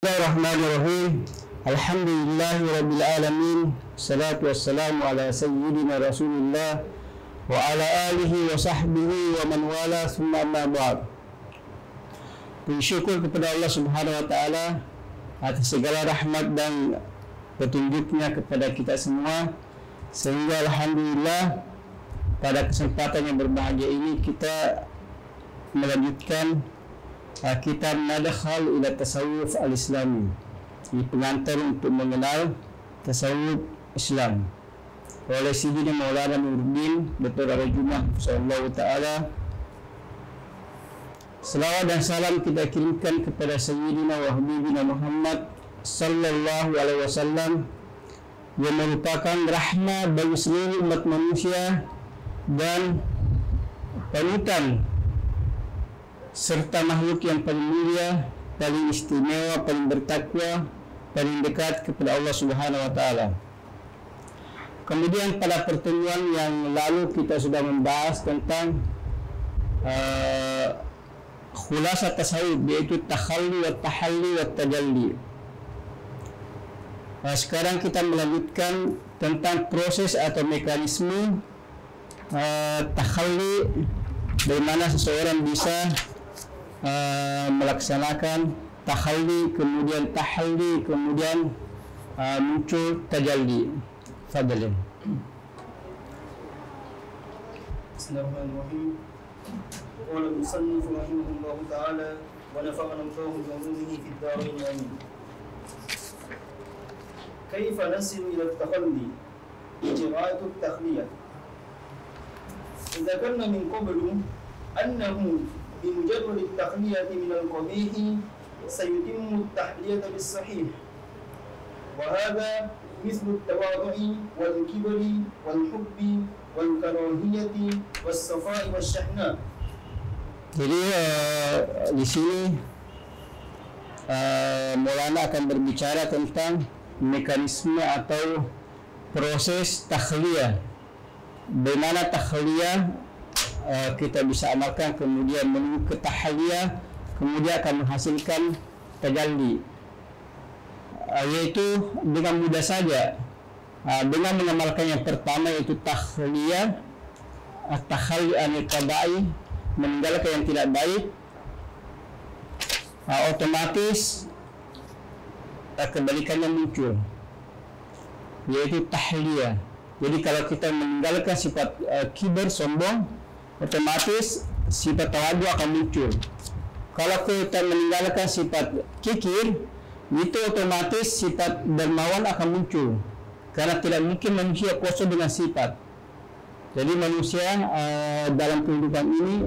Bismillahirrahmanirrahim. Alhamdulillahirabbil alamin. Salatu wassalamu ala sayyidina Rasulillah wa ala alihi wa sahbihi wa man wala thumma amma ba'd. Bersyukur kepada Allah Subhanahu wa taala atas segala rahmat dan petunjuknya kepada kita semua, sehingga alhamdulillah pada kesempatan yang berbahagia ini kita melanjutkan kitab Madkhal ila Tasawuf al-Islami, ini pengantar untuk mengenal tasawuf Islam, oleh Sayyidina Maulana Nuruddin Dr. Al-Jumah sallallahu taala. Selawat dan salam kita kirimkan kepada Sayyidina wa Habibina Muhammad sallallahu alaihi wasallam, yang merupakan rahmah bagi seluruh umat manusia dan panutan serta makhluk yang paling mulia, paling istimewa, paling bertakwa, paling dekat kepada Allah Subhanahu wa taala. Kemudian pada pertemuan yang lalu kita sudah membahas tentang khulasa tasawuf, yaitu takhalli wa tahalli wa tajalli. Sekarang kita melanjutkan tentang proses atau mekanisme takhalli, bagaimana seseorang bisa melaksanakan takhalli, kemudian tahalli, kemudian muncul tajalli. Fadlan. Bismillahirrahmanirrahim. Qala al-musannif rahimahullah ta'ala wa nafa'ana Allahu bi 'ulumihi fid dharain amin. Kaifa nasilu ila at-takhalli? Ijra'atu at-takhliyah. Dzakarna min qablu annahu بمجرد التخلية من القبيح سيتم التحلية بالصحيح، وهذا مثل التواضع والكبر والحب والكراهية والصفاء والشحناء. Jadi di sini Maulana akan berbicara tentang mekanisme atau proses takhliyah, bagaimana takhliyah kita bisa amalkan, kemudian menuju ke tahliyah, kemudian akan menghasilkan tajalli, yaitu dengan mudah saja dengan mengamalkan yang pertama, yaitu tahliyah, at-takhalli anil qada'i, meninggalkan yang tidak baik, otomatis kebalikannya muncul, yaitu tahliyah. Jadi kalau kita meninggalkan sifat kibar, sombong, otomatis sifat tawadu akan muncul. Kalau kita meninggalkan sifat kikir, itu otomatis sifat dermawan akan muncul, karena tidak mungkin manusia kosong dengan sifat. Jadi manusia dalam kehidupan ini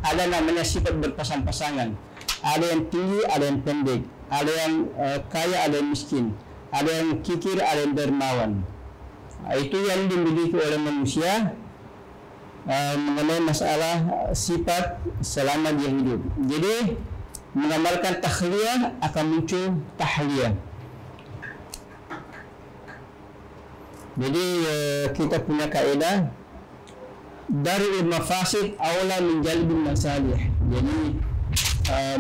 ada namanya sifat berpasang-pasangan, ada yang tinggi, ada yang pendek, ada yang kaya, ada yang miskin, ada yang kikir, ada yang dermawan. Itu yang dimiliki oleh manusia mengenai masalah sifat selama dia hidup. Jadi mengamalkan takhliyah akan muncul tahliyah. Jadi kita punya kaidah dari mafasid aula min jalbil masalih. Jadi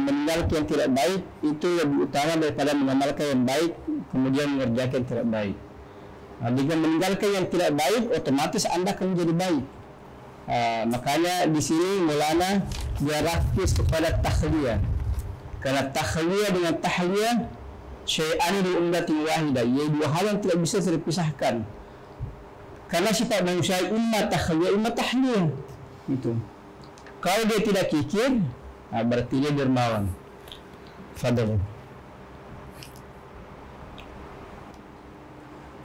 meninggalkan yang tidak baik itu lebih utama daripada mengamalkan yang baik kemudian mengerjakan yang tidak baik. Dengan meninggalkan yang tidak baik, otomatis Anda akan menjadi baik. Makanya di sini Maulana dia rakis kepada takhliyah, karena takhliyah dengan tahliyah syai'an di ummatin wahidah, yaitu dua hal yang tidak bisa terpisahkan. Karena sifat manusia imma takhliyah, imma tahliyah. Itu. Kalau dia tidak kikir, berarti dia dermawan. Fadhil.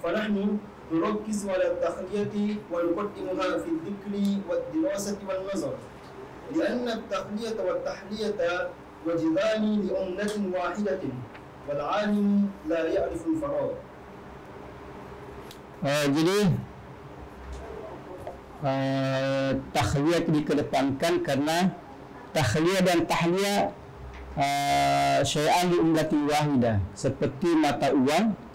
فنحن نركز على التخلية ونقدمها في الذكر والدراسة والنظر، لأن التخلية والتحلية وجدان لأمة واحدة، والعالم لا يعرف الفراغ. Jadi takhliyah dikedepankan karena takhliyah dan tahliyah syai'an li ummatin wahidah, seperti mata uang,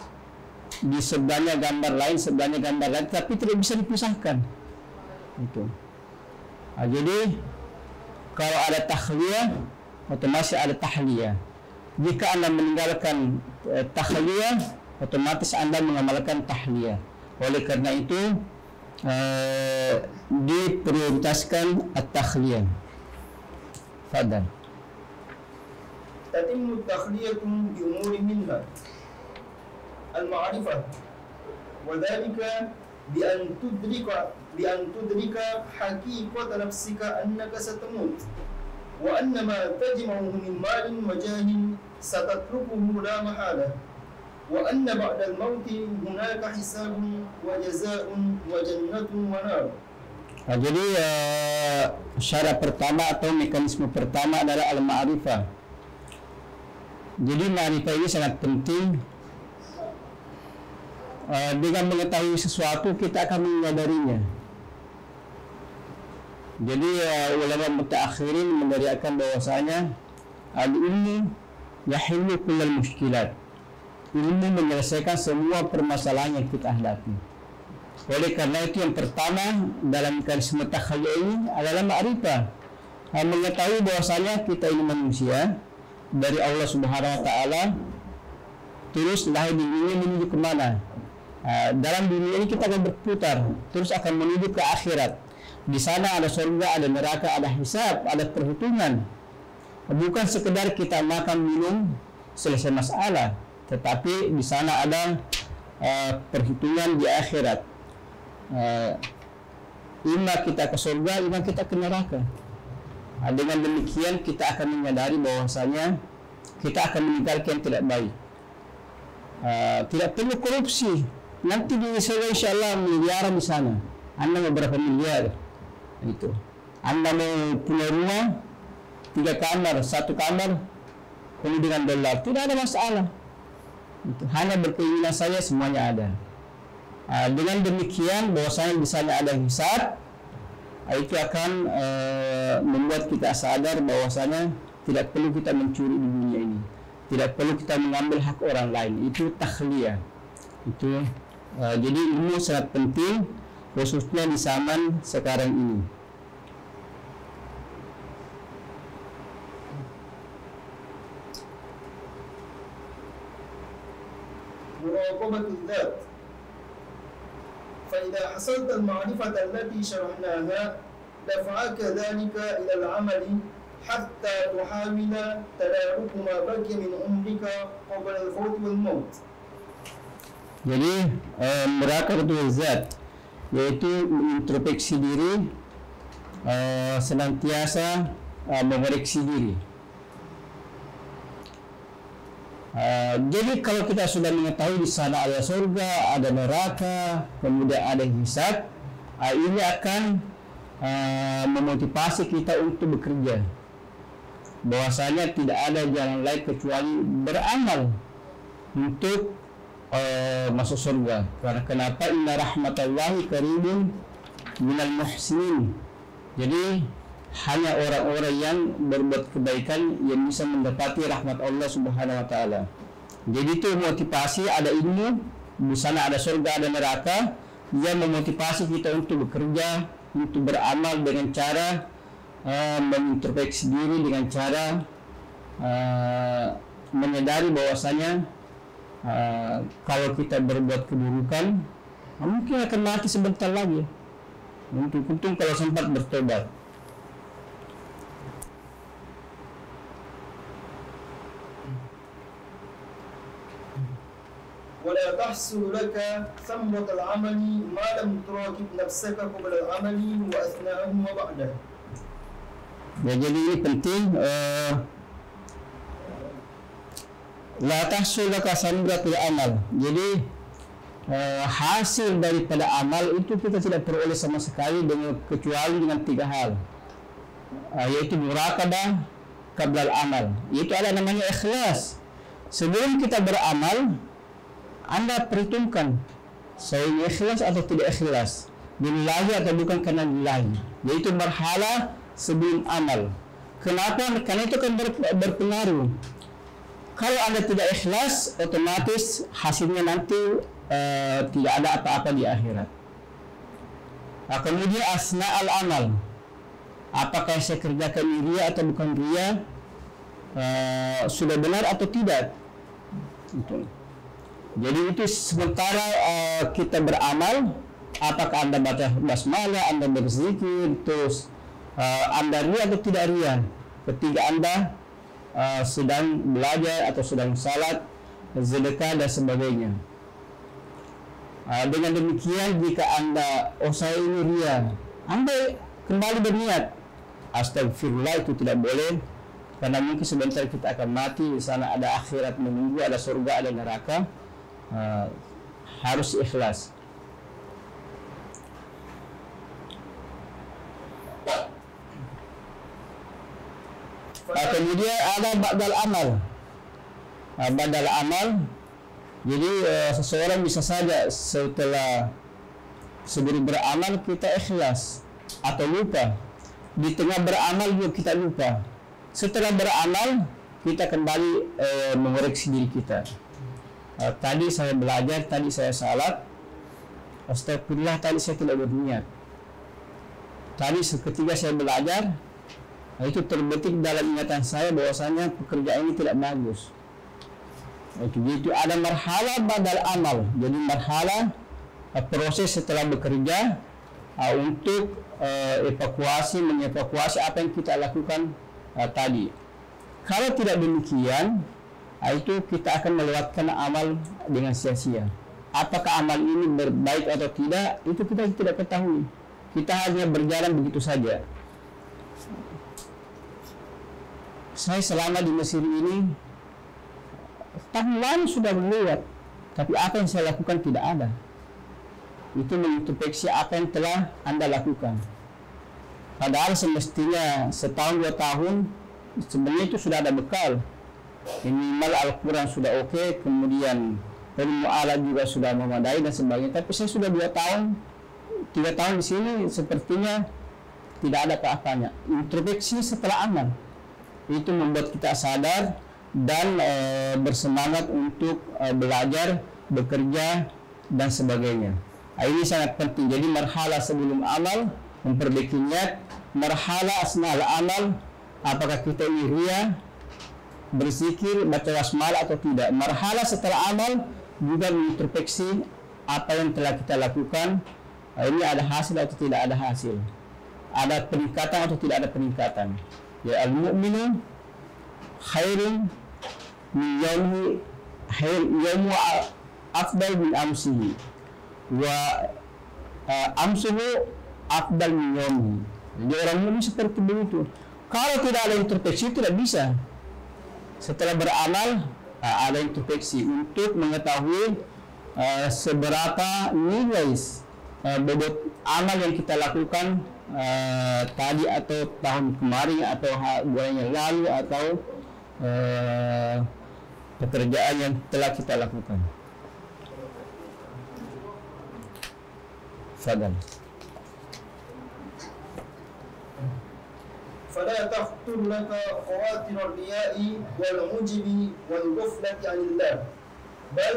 di sebelahnya gambar lain, sebelahnya gambar lain, tapi tidak bisa dipisahkan. Itu. Jadi kalau ada takhliyah, otomatis ada tahliyah. Jika Anda meninggalkan tahliyah, otomatis Anda mengamalkan tahliyah. Oleh karena itu diprioritaskan at-tahliyah. Fadal. تتم التخلية بأمور منها المعرفة، وذلك بأن تدرك حقيقة نفسك أنك ستموت، وأن ما تجمعه من مال وجاه ستتركه لا محالة، وأن بعد الموت هناك حساب وجزاء وجنة ونار. Jadi syarat pertama atau mekanisme pertama adalah al-ma'rifah. Jadi ma'rifah ini sangat penting. Dengan mengetahui sesuatu kita akan menyadarinya. Jadi ulama mutaakhirin mendirikan bahwasanya al-ilmu yahillu kullal mushkilat. Ilmu menyelesaikan semua permasalahan yang kita hadapi. Oleh karena itu yang pertama dalam mekanisme takhalliyah ini adalah ma'rifah. Mengetahui bahwasanya kita ini manusia dari Allah Subhanahu wa taala, terus lahir di dunia menuju ke mana? Dalam dunia ini kita akan berputar, terus akan menuju ke akhirat. Di sana ada surga, ada neraka, ada hisab, ada perhitungan. Bukan sekedar kita makan minum selesai masalah, tetapi di sana ada perhitungan di akhirat. Ima kita ke surga, ima kita ke neraka. Dengan demikian kita akan menyadari bahwasanya kita akan meninggalkan yang tidak baik. Tidak perlu korupsi. Nanti di surga insyaallah miliaran di sana. Anda mau berapa miliar? Itu. Anda mau punya rumah 3 kamar, 1 kamar penuh dengan dolar, tidak ada masalah. Itu. Hanya berkeinginan saja semuanya ada. Dengan demikian bahwasanya di sana ada hisab, itu akan membuat kita sadar bahwasanya tidak perlu kita mencuri di dunia ini, tidak perlu kita mengambil hak orang lain. Itu takhliyah. Itu jadi ilmu sangat penting, khususnya di zaman sekarang ini. مراقبة الذات. فإذا حصلت المعرفة التي شرحناها دفعك ذلك إلى العمل حتى تحاول تدارك ما بقي من عمرك قبل الفوت والموت. Jadi muraqabatul zat yaitu introspeksi diri, senantiasa mengoreksi diri. Jadi kalau kita sudah mengetahui di sana ada surga, ada neraka, kemudian ada hisab, ini akan memotivasi kita untuk bekerja. Bahwasanya tidak ada jalan lain kecuali beramal untuk masuk surga. Karena kenapa? Inna rahmatallahi qaribun minal muhsinin. Jadi hanya orang-orang yang berbuat kebaikan yang bisa mendapati rahmat Allah Subhanahu wa taala. Jadi itu motivasi, ada ilmu, di sana ada surga, ada neraka, yang memotivasi kita untuk bekerja, untuk beramal dengan cara mengintrospeksi diri, dengan cara menyadari bahwasanya kalau kita berbuat keburukan mungkin akan mati sebentar lagi. Untung kalau sempat bertobat. ولا تحصل لك ثمرة العمل ما لم تراقب نفسك قبل العمل وأثناءه وبعده. Ya, jadi ini penting. La tahsul laka samratul amal. Jadi hasil daripada amal itu kita tidak peroleh sama sekali kecuali dengan 3 hal, yaitu muraqabah qabla al-amal. Itu ada namanya ikhlas. Sebelum kita beramal, Anda perhitungkan saya ikhlas atau tidak ikhlas, lillahi atau bukan karena lillahi. Yaitu marhala sebelum amal. Kenapa? Karena itu kan berpengaruh. Kalau Anda tidak ikhlas, otomatis hasilnya nanti tidak ada apa-apa di akhirat. Kemudian asna al-amal. Apakah saya kerjakan ria atau bukan ria? sudah benar atau tidak. Itu. Jadi itu sementara kita beramal, apakah Anda baca basmalah, Anda berzikir, terus Anda ria atau tidak ria ketika Anda sedang belajar atau sedang salat, sedekah dan sebagainya. Dengan demikian jika Anda saya ini ria, Anda kembali berniat astagfirullah, itu tidak boleh, karena mungkin sebentar kita akan mati, di sana ada akhirat menunggu, ada surga, ada neraka. Harus ikhlas. Kemudian ada badal amal. Badal amal, jadi seseorang bisa saja setelah sebelum beramal kita ikhlas atau lupa, di tengah beramal juga kita lupa, setelah beramal kita kembali mengoreksi diri kita. Tadi saya belajar, tadi saya salat, astagfirullah, tadi saya tidak berniat. Tadi ketika saya belajar, itu terbetik dalam ingatan saya bahwasanya pekerjaan ini tidak bagus. Jadi ada marhala badal amal. Jadi marhala proses setelah bekerja untuk mengevakuasi apa yang kita lakukan tadi. Kalau tidak demikian, itu kita akan melewatkan amal dengan sia-sia. Apakah amal ini baik atau tidak, itu kita tidak ketahui. Kita hanya berjalan begitu saja. Saya selama di Mesir ini tahun lalu sudah lewat, tapi apa yang saya lakukan tidak ada. Itu mengintrospeksi apa yang telah Anda lakukan. Padahal semestinya setahun 2 tahun sebenarnya itu sudah ada bekal. Minimal Al-Quran sudah oke, kemudian ilmu alat juga sudah memadai dan sebagainya. Tapi saya sudah 2 tahun, 3 tahun di sini sepertinya tidak ada apa-apanya. Introspeksi setelah amal itu membuat kita sadar dan bersemangat untuk belajar, bekerja dan sebagainya. Ini sangat penting. Jadi marhala sebelum amal memperbaiki niat, marhala asnal amal, apakah kita ini ria, berzikir, baca basmalah atau tidak. Marhala setelah amal juga mengintrospeksi apa yang telah kita lakukan. Ini ada hasil atau tidak ada hasil, ada peningkatan atau tidak ada peningkatan. Ya, al-mu'minu khairun min yawmu afdal min amsihi wa amsuhu afdal min yawmihi. Jadi orang mukmin seperti begitu. Kalau tidak ada introspeksi tidak bisa. Setelah beramal ada introspeksi untuk mengetahui seberapa nilai bobot amal yang kita lakukan tadi atau tahun kemarin atau bulan yang lalu atau pekerjaan yang telah kita lakukan. Fadal. فلا تخطر لك خواطر الرياء والعجب والغفلة عن الله، بل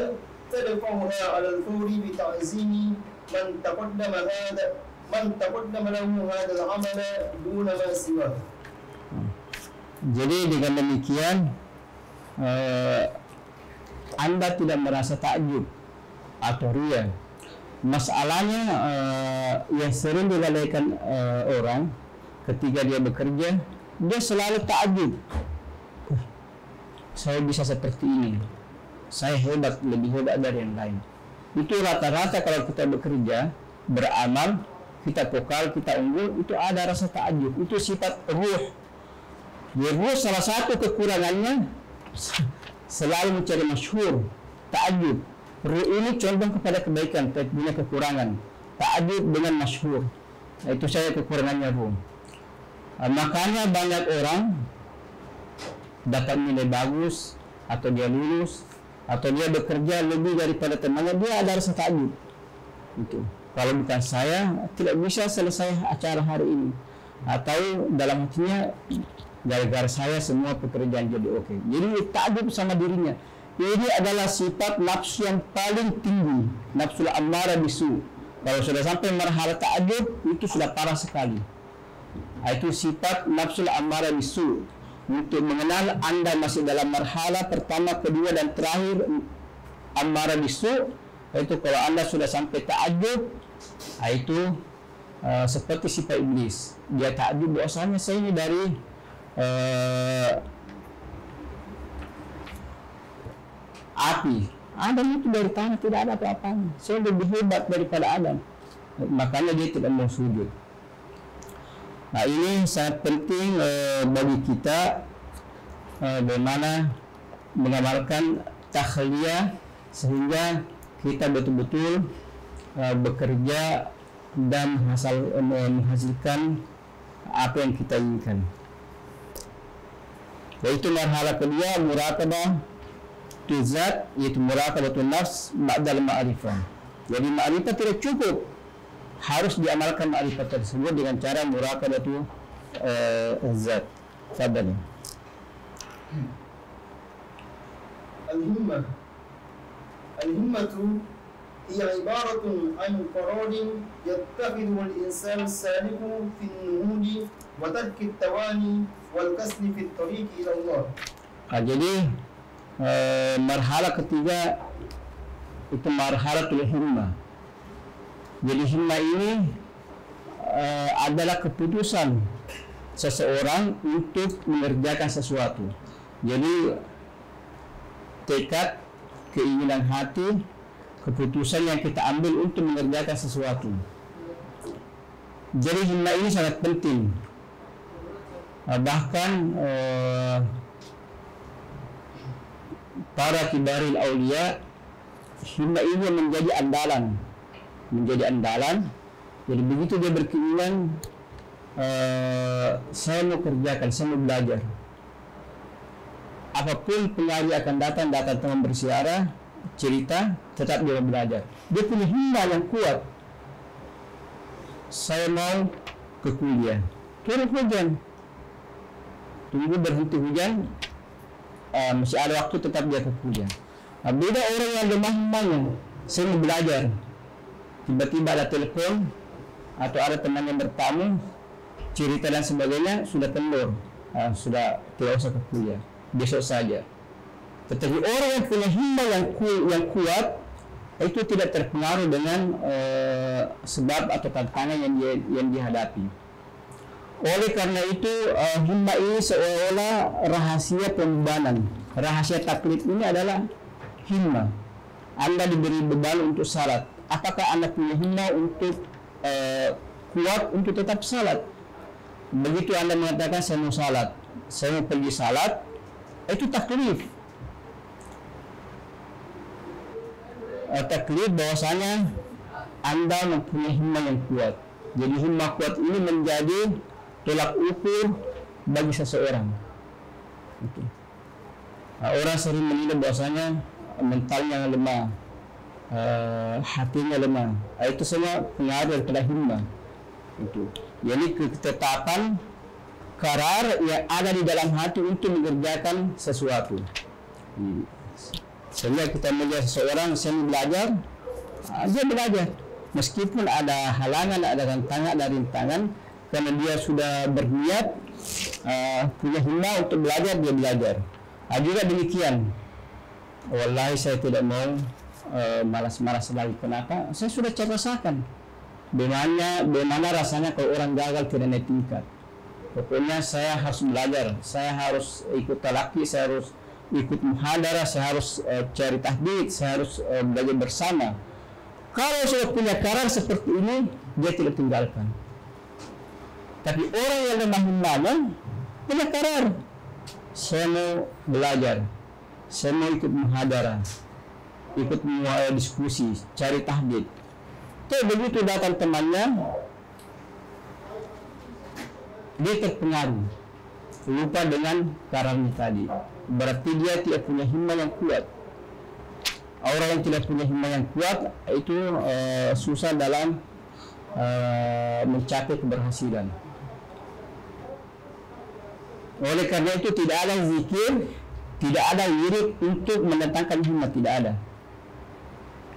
تدفعها على الفور بتعظيم من تقدم له هذا العمل دون ما سواه. Jadi dengan demikian Anda tidak merasa takjub atau riya. Masalahnya yang sering dilalaikan orang ketika dia bekerja, dia selalu takjub. Saya bisa seperti ini, saya hebat, lebih hebat dari yang lain. Itu rata-rata kalau kita bekerja, beramal, kita pokal, kita unggul, itu ada rasa takjub. Itu sifat ruh. Di ruh salah satu kekurangannya selalu mencari masyhur, takjub. Ruh ini condong kepada kebaikan, tapi punya kekurangan. Takjub dengan masyhur. Itu saya kekurangannya ruh. Makanya banyak orang dapat nilai bagus, atau dia lulus, atau dia bekerja lebih daripada temannya, dia ada rasa takjub. Itu. Kalau bukan saya, tidak bisa selesai acara hari ini. Atau dalam hatinya, gara-gara saya semua pekerjaan jadi oke. Jadi takjub sama dirinya. Ini adalah sifat nafsu yang paling tinggi, nafsu ammara bisu. Kalau sudah sampai marhala takjub, itu sudah parah sekali. Itu sifat nafsu ammara bisu. untuk mengenal Anda masih dalam marhala pertama, kedua, dan terakhir amarah bisu. Itu kalau Anda sudah sampai ta'ajub, itu seperti sifat iblis. Dia ta'ajub bahwasanya saya ini dari api, Adam itu dari tanah, tidak ada apa-apanya, saya lebih hebat daripada Adam. Makanya dia tidak mau sujud. Nah, ini sangat penting bagi kita bagaimana mengamalkan takhliyah sehingga kita betul-betul bekerja dan menghasilkan apa yang kita inginkan. Yaitu marhalah kedua, muraqabah tuzat, yaitu muraqabatun nafs ba'dal ma'rifah. Jadi ma'rifah tidak cukup, harus diamalkan ma'rifah tersebut dengan cara muraqabatu zat. Fadhal. Al-himmah. Al-himmatu hiya ibaratun an qaradin yattakhidhu al-insan saliku fi an-nuhudi wa tarki at-tawani wal kasli fi at-tariq ila Allah. Jadi marhalah ketiga itu marhalatul himmah. Jadi himmah ini adalah keputusan seseorang untuk mengerjakan sesuatu. Jadi tekad, keinginan hati, keputusan yang kita ambil untuk mengerjakan sesuatu. Jadi himmah ini sangat penting. Bahkan para kibaril aulia, himmah ini menjadi andalan. Jadi begitu dia berkeinginan, saya mau kerjakan, saya mau belajar, apapun pengaruh akan datang teman bersiara, cerita, tetap dia belajar. Dia punya himmah yang kuat. Saya mau ke kuliah, turun hujan, tunggu berhenti hujan, masih ada waktu, tetap dia ke kuliah. Beda orang yang lemah himmahnya, saya mau belajar, tiba-tiba ada telepon atau ada teman yang bertamu, cerita dan sebagainya, sudah kendor, sudah tidak usah ke kuliah, besok saja. Tetapi orang yang punya himmah yang kuat itu tidak terpengaruh dengan sebab atau tantangan yang dihadapi. Oleh karena itu himmah ini seolah-olah rahasia pembebanan. Rahasia taklid ini adalah himmah. Anda diberi beban untuk salat. Apakah Anda punya himmah untuk kuat untuk tetap salat? Begitu Anda mengatakan saya mau salat, saya mau pergi salat, itu taklif. Taklif bahwasanya Anda mempunyai himmah yang kuat. Jadi himmah kuat ini menjadi tolak ukur bagi seseorang. Orang sering menilai bahwasanya mentalnya lemah, hatinya lemah. Itu semua pengaruh daripada himmah. Itu. Jadi ketetapan karar yang ada di dalam hati untuk mengerjakan sesuatu. Sehingga kita melihat seseorang saya belajar, dia belajar. Meskipun ada halangan, ada rintangan, karena dia sudah berniat, punya himmah untuk belajar, dia belajar. Juga demikian, wallahi saya tidak mau malas-malas lagi. Kenapa? Saya sudah rasakan bagaimana rasanya kalau orang gagal tidak naik tingkat. Pokoknya saya harus belajar, saya harus ikut talaki, saya harus ikut muhadarah, saya harus cari tahdid, saya harus belajar bersama. Kalau sudah punya karar seperti ini, dia tidak tinggalkan. Tapi orang yang lemah himmahnya punya karar, saya mau belajar, saya mau ikut muhadarah, ikut diskusi, cari tahdid. Tapi begitu datang temannya, dia terpengaruh, lupa dengan kararnya tadi. Berarti dia tidak punya himmah yang kuat. Orang yang tidak punya himmah yang kuat itu susah dalam mencapai keberhasilan. Oleh karena itu tidak ada zikir, tidak ada wirid untuk mendatangkan himmah, tidak ada.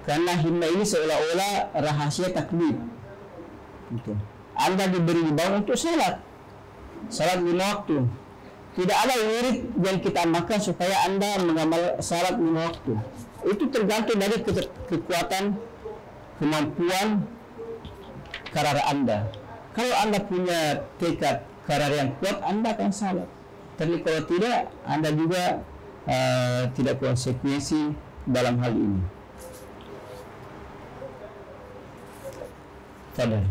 Karena himmah ini seolah-olah rahasia taklid. Anda diberi dibawa untuk salat 5 waktu. tidak ada wirid yang kita amalkan supaya Anda mengamal salat lima waktu. Itu tergantung dari kekuatan, kemampuan karar Anda. Kalau Anda punya tekad karar yang kuat, Anda akan salat. Tapi kalau tidak, Anda juga tidak konsekuensi dalam hal ini. Sadar.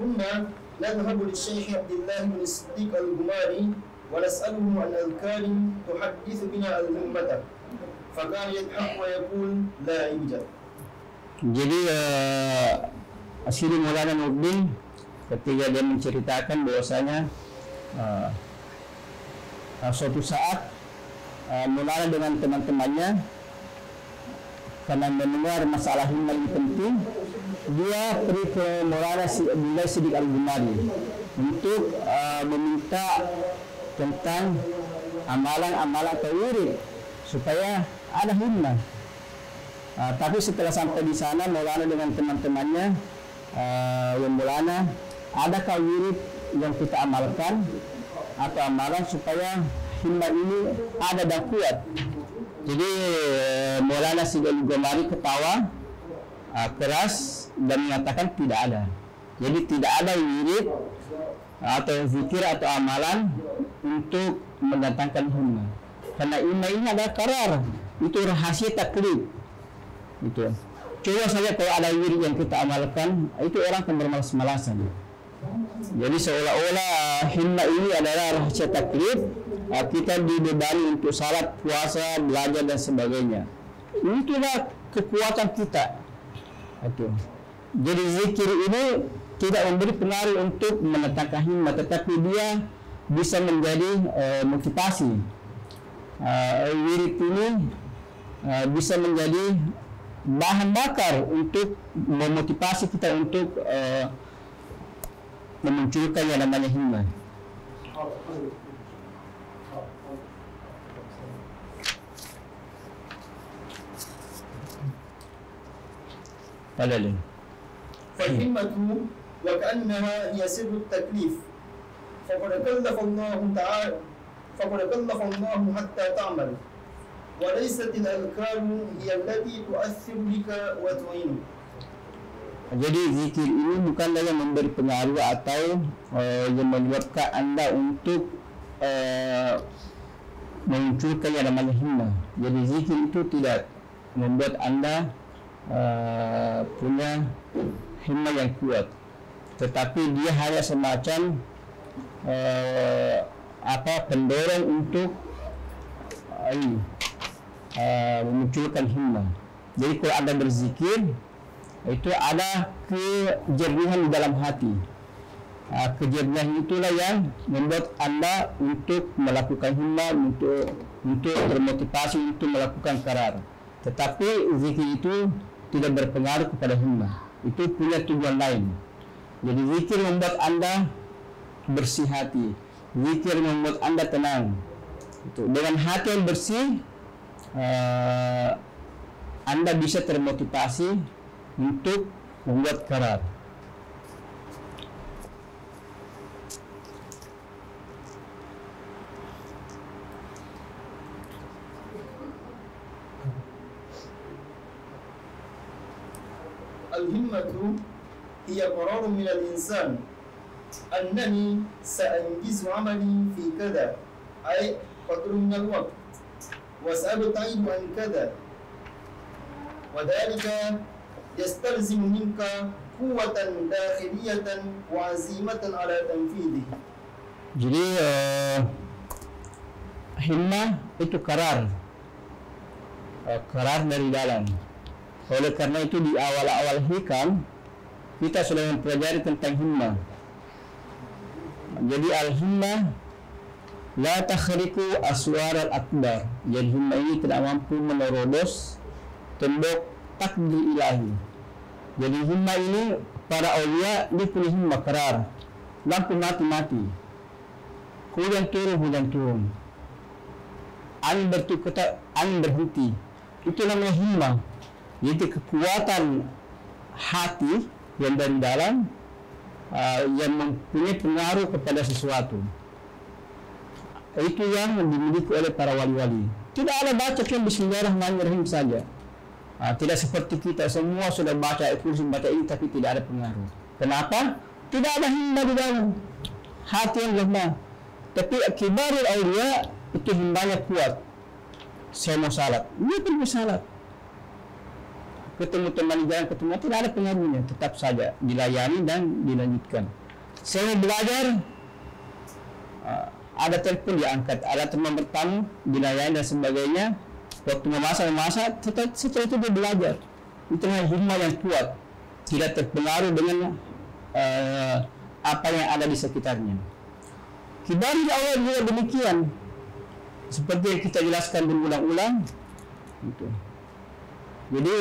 كنا نذهب للشيخ عبد الله بن الصديق الغماري ونسأله عن أذكار تحدث بنا الأمة فكان يضحك ويقول لا يوجد. Jadi Sidi Maulana Nurdin ketika dia menceritakan bahwasanya suatu saat Maulana dengan teman-temannya karena mendengar masalah himma yang penting, dia pergi ke Maulana Abdullah Siddiq Al-Ghumari untuk meminta tentang amalan-amalan atau wirid supaya ada himma. Tapi setelah sampai di sana, Maulana dengan teman-temannya, ya Maulana, adakah wirid yang kita amalkan atau amalan supaya himma ini ada dan kuat? Jadi Maulana Siddiq Al-Ghumari ketawa keras dan mengatakan tidak ada. Jadi tidak ada wirid atau zikir atau amalan untuk mendatangkan himma. Karena himma ini adalah karar, itu rahasia taklid. Itu. Coba saja kalau ada wirid yang kita amalkan, itu orang akan bermalas-malasan. Jadi seolah-olah himma ini adalah rahasia taklid. Kita dibebani untuk salat, puasa, belajar dan sebagainya. Itulah kekuatan kita. Itu. Jadi zikir ini tidak memberi pengaruh untuk mendatangkan himma, tetapi dia bisa menjadi motivasi. Wirid ini bisa menjadi bahan bakar untuk memotivasi kita untuk memunculkan yang namanya himma. فالهمة وكأنها هي سر التكليف فقد كلف الله حتى تعمل وليست الأذكار هي التي تؤثر بك وتعينك. Jadi zikir ini bukanlah yang memberi pengaruh atau yang menyebabkan Anda untuk memunculkan yang namanya himma. Jadi zikir itu tidak membuat Anda punya himma yang kuat, tetapi dia hanya semacam pendorong untuk memunculkan himma. Jadi kalau Anda berzikir, itu ada kejernihan di dalam hati. Kejernihan itulah yang membuat Anda untuk melakukan himma, untuk termotivasi untuk melakukan karar. Tetapi zikir itu tidak berpengaruh kepada himma. Itu punya tujuan lain. Jadi zikir membuat Anda bersih hati. Zikir membuat Anda tenang. Itu. Dengan hati yang bersih, Anda bisa termotivasi untuk membuat karar. الهمة هي قرار من الإنسان أنني سأنجز عملي في كذا أي قدر من الوقت وسأبتعد عن كذا وذلك يستلزم منك قوة داخلية وعزيمة على تنفيذه. Jadi himmah itu karar dari dalam. Oleh karena itu di awal-awal hikam kita sudah mempelajari tentang himmah. Jadi al-himmah la takhriqu aswar al-akbar. Jadi himmah ini tidak mampu menerobos tembok takdir ilahi. Jadi himmah ini para awliya dia punya himmah karar. Lampu mati-mati. Hujan turun. Angin berhenti. Itu namanya himmah. Jadi kekuatan hati yang dari dalam yang mempunyai pengaruh kepada sesuatu. Itu yang dimiliki oleh para wali-wali. Tidak ada baca cuma Bismillahirrahmanirrahim saja. Tidak seperti kita semua sudah baca kursi, baca ini, tapi tidak ada pengaruh. Kenapa? Tidak ada himma di dalam hati yang lemah. Tapi kibarul aulia itu himmanya kuat. Saya mau salat, dia pergi salat. Ketemu teman di jalan, ketemu, tidak ada pengaruhnya, tetap saja dilayani dan dilanjutkan. Saya mau belajar, ada telepon diangkat, ada teman bertamu dilayani dan sebagainya. Waktu memasak, setelah itu dia belajar. Itu himma yang kuat, tidak terpengaruh dengan apa yang ada di sekitarnya. Kibarul aulia juga demikian, seperti yang kita jelaskan berulang-ulang. Gitu. Jadi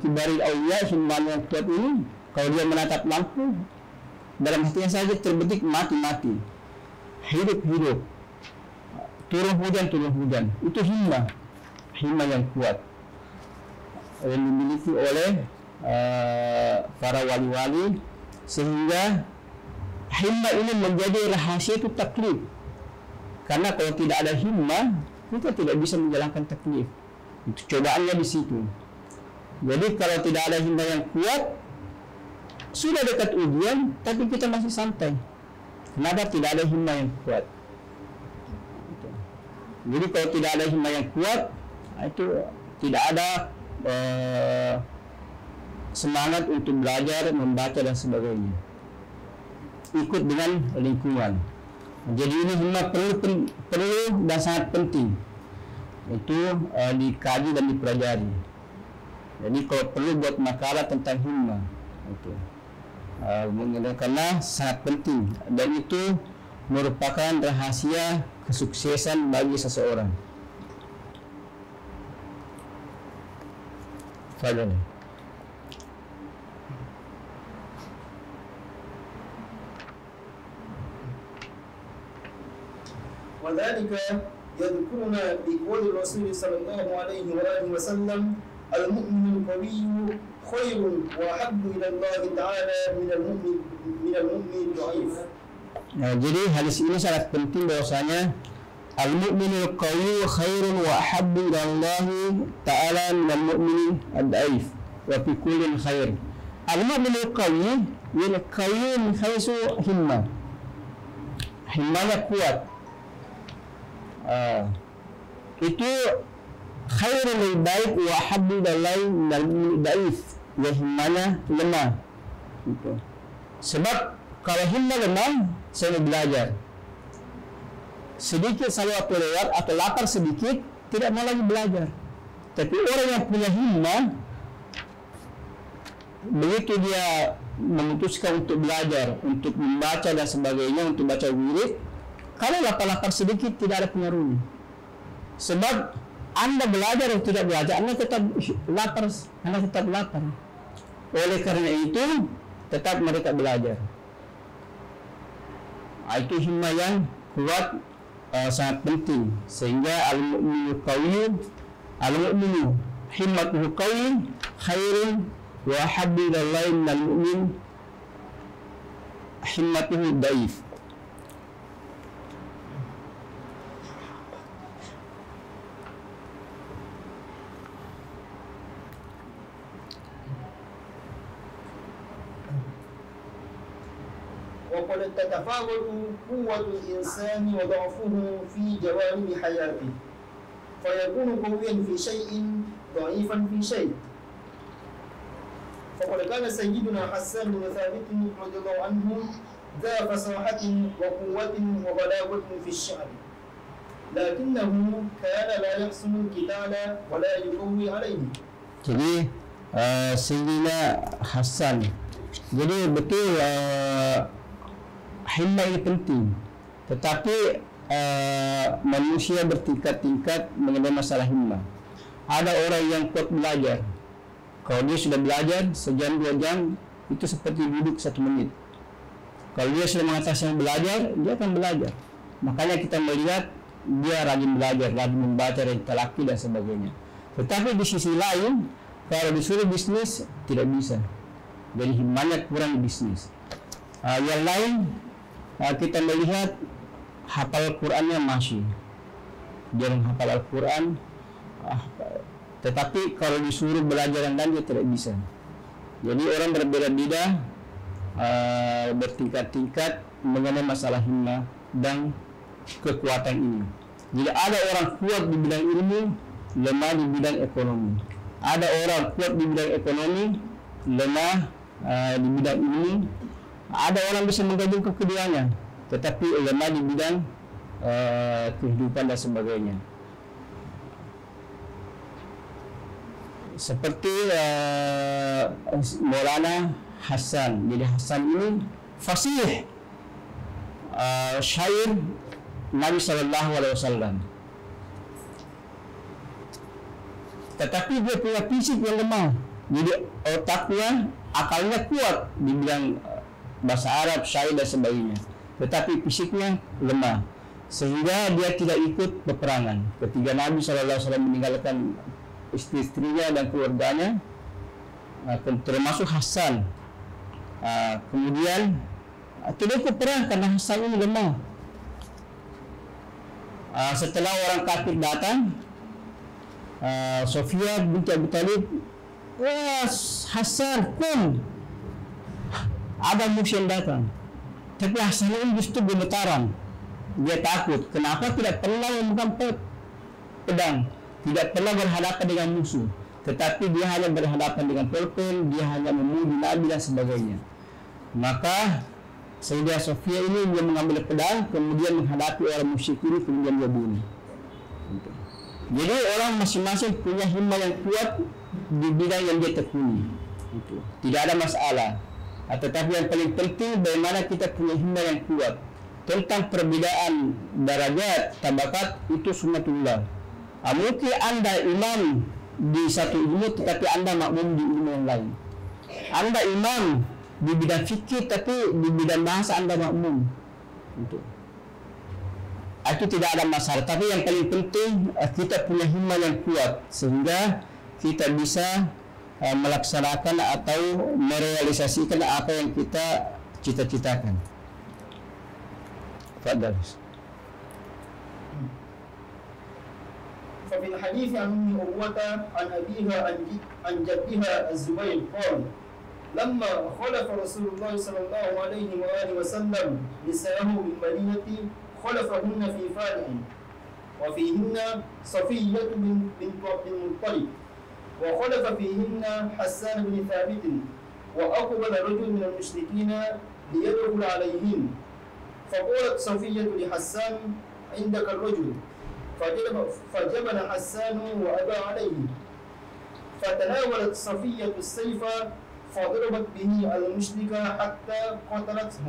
kibarul aulia, himma yang kuat ini, kalau dia menatap lampu, dalam hatinya saja terbetik mati-mati, hidup-hidup, turun hujan, itu himma yang kuat yang dimiliki oleh para wali-wali, sehingga himma ini menjadi rahasia itu taklif. Karena kalau tidak ada himma, kita tidak bisa menjalankan taklif. Itu cobaannya di situ. Jadi kalau tidak ada himma yang kuat, sudah dekat ujian, tapi kita masih santai. Kenapa? Tidak ada himma yang kuat. Jadi kalau tidak ada himma yang kuat, itu tidak ada semangat untuk belajar, membaca dan sebagainya. Ikut dengan lingkungan. Jadi ini himma perlu dan sangat penting. Itu dikaji dan dipelajari. Jadi kalau perlu buat makalah tentang himma itu karena sangat penting, dan itu merupakan rahasia kesuksesan bagi seseorang. Fadhil. وذلك يذكرنا بقول الرسول صلى الله عليه وآله وسلم المؤمن القوي خير وأحب إلى الله تعالى من المؤمن الضعيف. Jadi hadis ini sangat penting, bahwasanya al-mu'minul qawiyyu khairun wa ahabbu ila Allah ta'ala min al-mu'min ad-dhaif wa fi kullin khair. Al-mu'minul qawiyyu yana qawiyyu min haythu himma. Himmanya kuat. Itu khairun, lebih baik, wa ahabbu ila Allah min al-mu'min ad-dhaif, wa himmanya lemah. Gitu. Sebab kalau himma lemah, saya belajar sedikit salah waktu lewat atau lapar sedikit, tidak mau lagi belajar. Tapi orang yang punya himma, begitu dia memutuskan untuk belajar, untuk membaca dan sebagainya, untuk baca wirid, kalau lapar-lapar sedikit tidak ada pengaruhnya. Sebab Anda belajar atau tidak belajar, Anda tetap lapar, Oleh karena itu tetap mereka belajar. Itu himma yang kuat, sangat penting, sehingga al-mu'minu qawiyyu, al-mu'minu himmatuhu qawiyyu khairun wa habbu ila Allah min al-mu'min himmatuhu dhaif. وقد تتفاوت قوة الإنسان وضعفه في جوانب حياته، فيكون قويا في شيء ضعيفا في شيء. فقد كان سيدنا حسان بن ثابت رضي الله عنه ذا فصاحة وقوة وبلاغة في الشعر، لكنه كان لا يحسن القتال ولا يقوي عليه. Jadi Sayyidina Hasan, jadi betul himma ini penting, tetapi manusia bertingkat-tingkat mengenai masalah himma. Ada orang yang kuat belajar, kalau dia sudah belajar sejam 2 jam, itu seperti duduk 1 menit. Kalau dia sudah mengatasi belajar, dia akan belajar. Makanya kita melihat dia rajin belajar, rajin membaca, rajin talaki dan sebagainya. Tetapi di sisi lain, kalau disuruh bisnis tidak bisa, jadi himmanya kurang bisnis. Yang lain kita melihat hafal Qurannya masih, dia menghafal Al-Quran, tetapi kalau disuruh belajar yang lain dia tidak bisa. Jadi orang berbeda-beda, bertingkat-tingkat mengenai masalah himmah dan kekuatan ini. Jadi ada orang kuat di bidang ilmu, lemah di bidang ekonomi. Ada orang kuat di bidang ekonomi, lemah di bidang ilmu. Ada orang bisa menggabungkan keduanya, tetapi lemah di bidang kehidupan dan sebagainya. Seperti Maulana Hasan. Jadi Hasan ini fasih, syair Nabi SAW. Tetapi dia punya fisik yang lemah. Jadi otaknya, akalnya kuat di bidang bahasa Arab, syair dan sebagainya. Tetapi fisiknya lemah, sehingga dia tidak ikut peperangan. Ketika Nabi SAW meninggalkan istri-istrinya dan keluarganya, termasuk Hasan, kemudian tidak ikut perang karena Hasan ini lemah. Setelah orang kafir datang, Sofia binti Abu Talib, wah Hasan, kum, ada musuh yang datang. Tapi Hasan ini justru gemetaran, dia takut. Kenapa? Tidak pernah memegang pedang, tidak pernah berhadapan dengan musuh, tetapi dia hanya berhadapan dengan pulpen, dia hanya memuji Nabi dan sebagainya. Maka Sayyidah Sofia ini dia mengambil pedang, kemudian menghadapi orang musyrik ini, kemudian dia bunuh. Jadi orang masing-masing punya himmah yang kuat di bidang yang dia tekuni. Tidak ada masalah. Tetapi yang paling penting bagaimana kita punya himmah yang kuat. Tentang perbedaan derajat, tabakat itu sunnatullah. Mungkin Anda imam di satu ilmu, tetapi Anda makmum di ilmu yang lain. Anda imam di bidang fikih, tapi di bidang bahasa Anda makmum. Itu tidak ada masalah. Tapi yang paling penting kita punya himmah yang kuat, sehingga kita bisa melaksanakan atau merealisasikan apa yang kita cita-citakan. Fadal. ففي الحديث عن أم عروة عن أبيها عن جدها الزبير قال: لما خلف رسول الله صلى الله عليه وآله وسلم نساءه بالمدينة خلفهن في فالح، وفيهن صفية بنت عبد المطلب، وخلف فيهن حسان بن ثابت، وأقبل رجل من المشركين ليدخل عليهن، فقالت صفية لحسان: عندك الرجل، فجبن حسان وأبى عليه، فتناولت صفية السيف فضربت به المشرك حتى قتلته،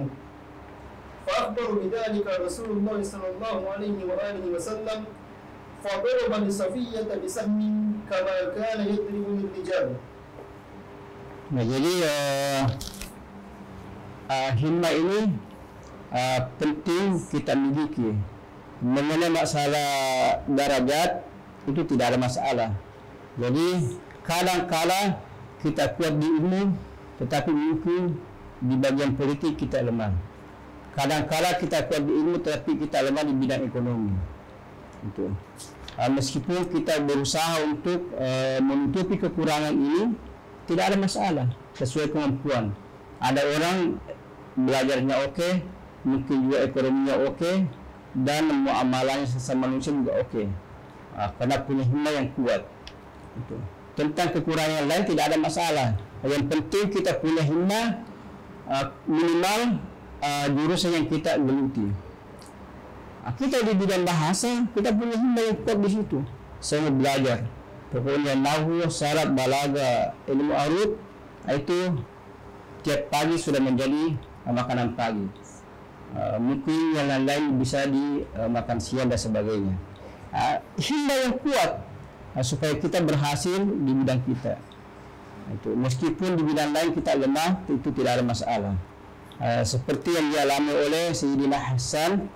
فأخبروا بذلك رسول الله صلى الله عليه وآله وسلم، فضرب لصفية بسهم كما كان يضرب للرجال. Nah, jadi himmah ini penting kita miliki. Mengenai masalah darajat itu tidak ada masalah. Jadi kadang-kala kita kuat di ilmu, tetapi mungkin di bagian politik kita lemah. Kadang-kala kita kuat di ilmu, tetapi kita lemah di bidang ekonomi. Itu. Meskipun kita berusaha untuk menutupi kekurangan ini, tidak ada masalah, sesuai kemampuan. Ada orang belajarnya oke, mungkin juga ekonominya oke, dan muamalahnya sesama manusia juga oke. Karena punya himmah yang kuat. Itu. Tentang kekurangan lain tidak ada masalah. Yang penting kita punya himmah minimal jurusan yang kita geluti. Kita di bidang bahasa kita punya himmah yang kuat di situ. Saya belajar. Pokoknya nahwu, syarat, balaghah, ilmu arud itu tiap pagi sudah menjadi makanan pagi. Mungkin yang lain bisa dimakan siang dan sebagainya. Himmah yang kuat supaya kita berhasil di bidang kita. Itu meskipun di bidang lain kita lemah, itu tidak ada masalah. Seperti yang dialami oleh Sayyidina Hasan,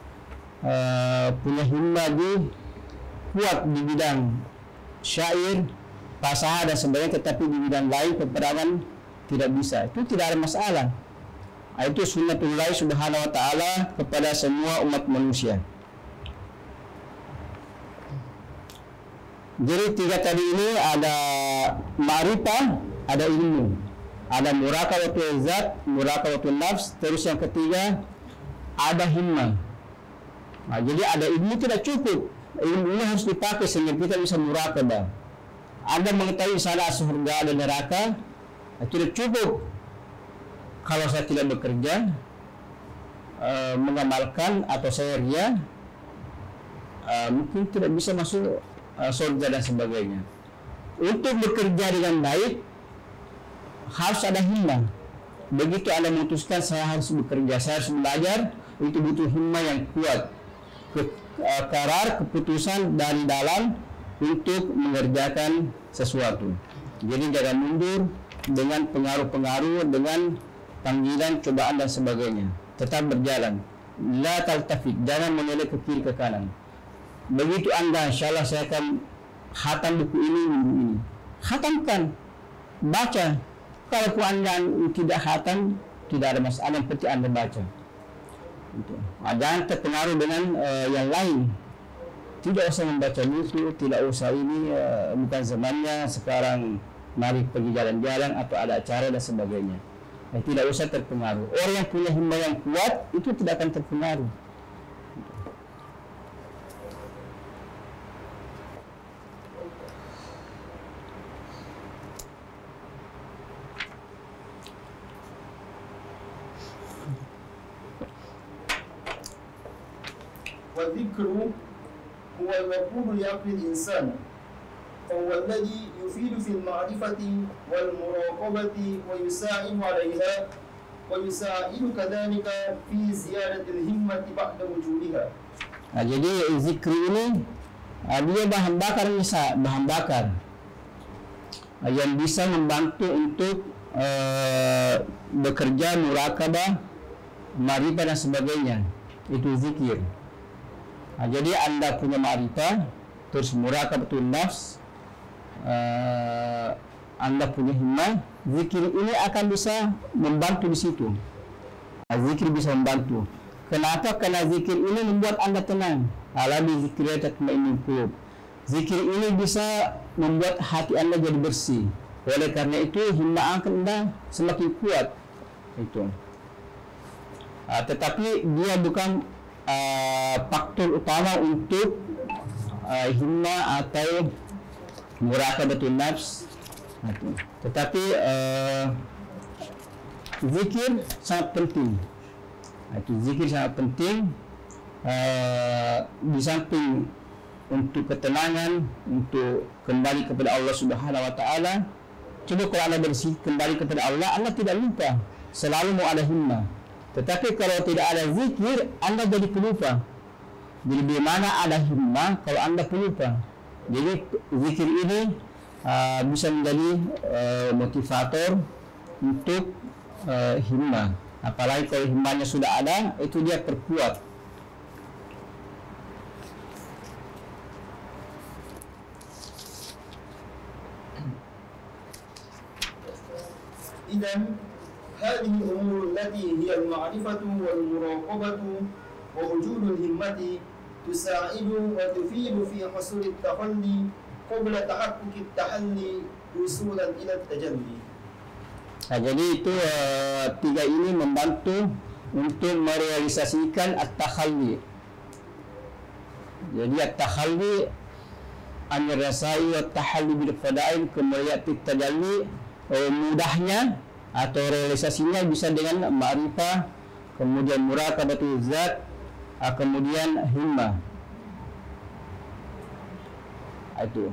punya himmah kuat di bidang syair, fasaha dan sebagainya, tetapi di bidang lain peperangan tidak bisa. Itu tidak ada masalah. Itu sunnatullah subhanahu wa ta'ala kepada semua umat manusia. Jadi tiga tadi ini ada ma'rifah, ada ilmu, ada muraqabatul zat, muraqabatul nafs, terus yang ketiga ada himmah. Jadi ada ilmu tidak cukup, ilmu ini harus dipakai sehingga kita bisa muraqabah. Anda mengetahui sana surga dan neraka, tidak cukup kalau saya tidak bekerja, mengamalkan atau saya ria, mungkin tidak bisa masuk surga dan sebagainya. Untuk bekerja dengan baik harus ada himmah. Begitu Anda memutuskan saya harus bekerja, saya harus belajar, itu butuh himmah yang kuat, karar keputusan dari dalam untuk mengerjakan sesuatu. Jadi jangan mundur dengan pengaruh-pengaruh, dengan panggilan, cobaan dan sebagainya. Tetap berjalan. La taltafit, jangan menoleh ke kiri ke kanan. Begitu Anda, insyaallah saya akan khatam buku ini, khatamkan, baca. Kalau Anda tidak khatam, tidak ada masalah, yang penting Anda baca. Jangan terpengaruh dengan yang lain. Tidak usah membaca buku, tidak usah ini, bukan zamannya sekarang, mari pergi jalan-jalan atau ada acara dan sebagainya. Tidak usah terpengaruh. Orang yang punya himmah yang kuat itu tidak akan terpengaruh. والذكر هو الوقود لعقل الإنسان، فهو الذي يفيد في المعرفة والمراقبة ويساعد عليها، ويساعد كذلك في زيادة الهمة بعد وجودها. Jadi zikir ini dia bahan bakar, bahan bakar yang bisa membantu untuk bekerja, muraqabah, ma'rifah dan sebagainya. Itu zikir. Jadi Anda punya ma'rifah, terus muraqabatul nafs, Anda punya himmah, zikir ini akan bisa membantu di situ. Zikir bisa membantu. Kenapa? Karena zikir ini membuat Anda tenang. Ala bi zikri tatma'innul qulub. Zikir ini bisa membuat hati Anda jadi bersih. Oleh karena itu himmah Anda semakin kuat. Itu. Tetapi dia bukan faktor utama untuk himmah atau muraqabatul nafs. Tetapi zikir sangat penting. Itu zikir sangat penting, di samping untuk ketenangan, untuk kembali kepada Allah Subhanahu wa taala. Coba kalau Anda bersih kembali kepada Allah, Anda tidak lupa, selalu mau ada himmah. Tetapi kalau tidak ada zikir, Anda jadi pelupa. Jadi bagaimana ada himmah kalau Anda pelupa? Jadi zikir ini bisa menjadi motivator untuk himmah. Apalagi kalau himmahnya sudah ada, itu dia perkuat. إذن هذه الأمور التي هي المعرفة والمراقبة ووجود الهمة تساعد وتفيد في حصول التخلي قبل تحقق التحلي وصولا إلى التجلي. Jadi itu tiga ini membantu untuk merealisasikan at-takhalli. Jadi at-takhalli an rasai wa tahalli bil fadail kemuliaan tajalli, mudahnya atau realisasinya bisa dengan ma'rifah, kemudian muraqabatul zat, kemudian himmah. Itu.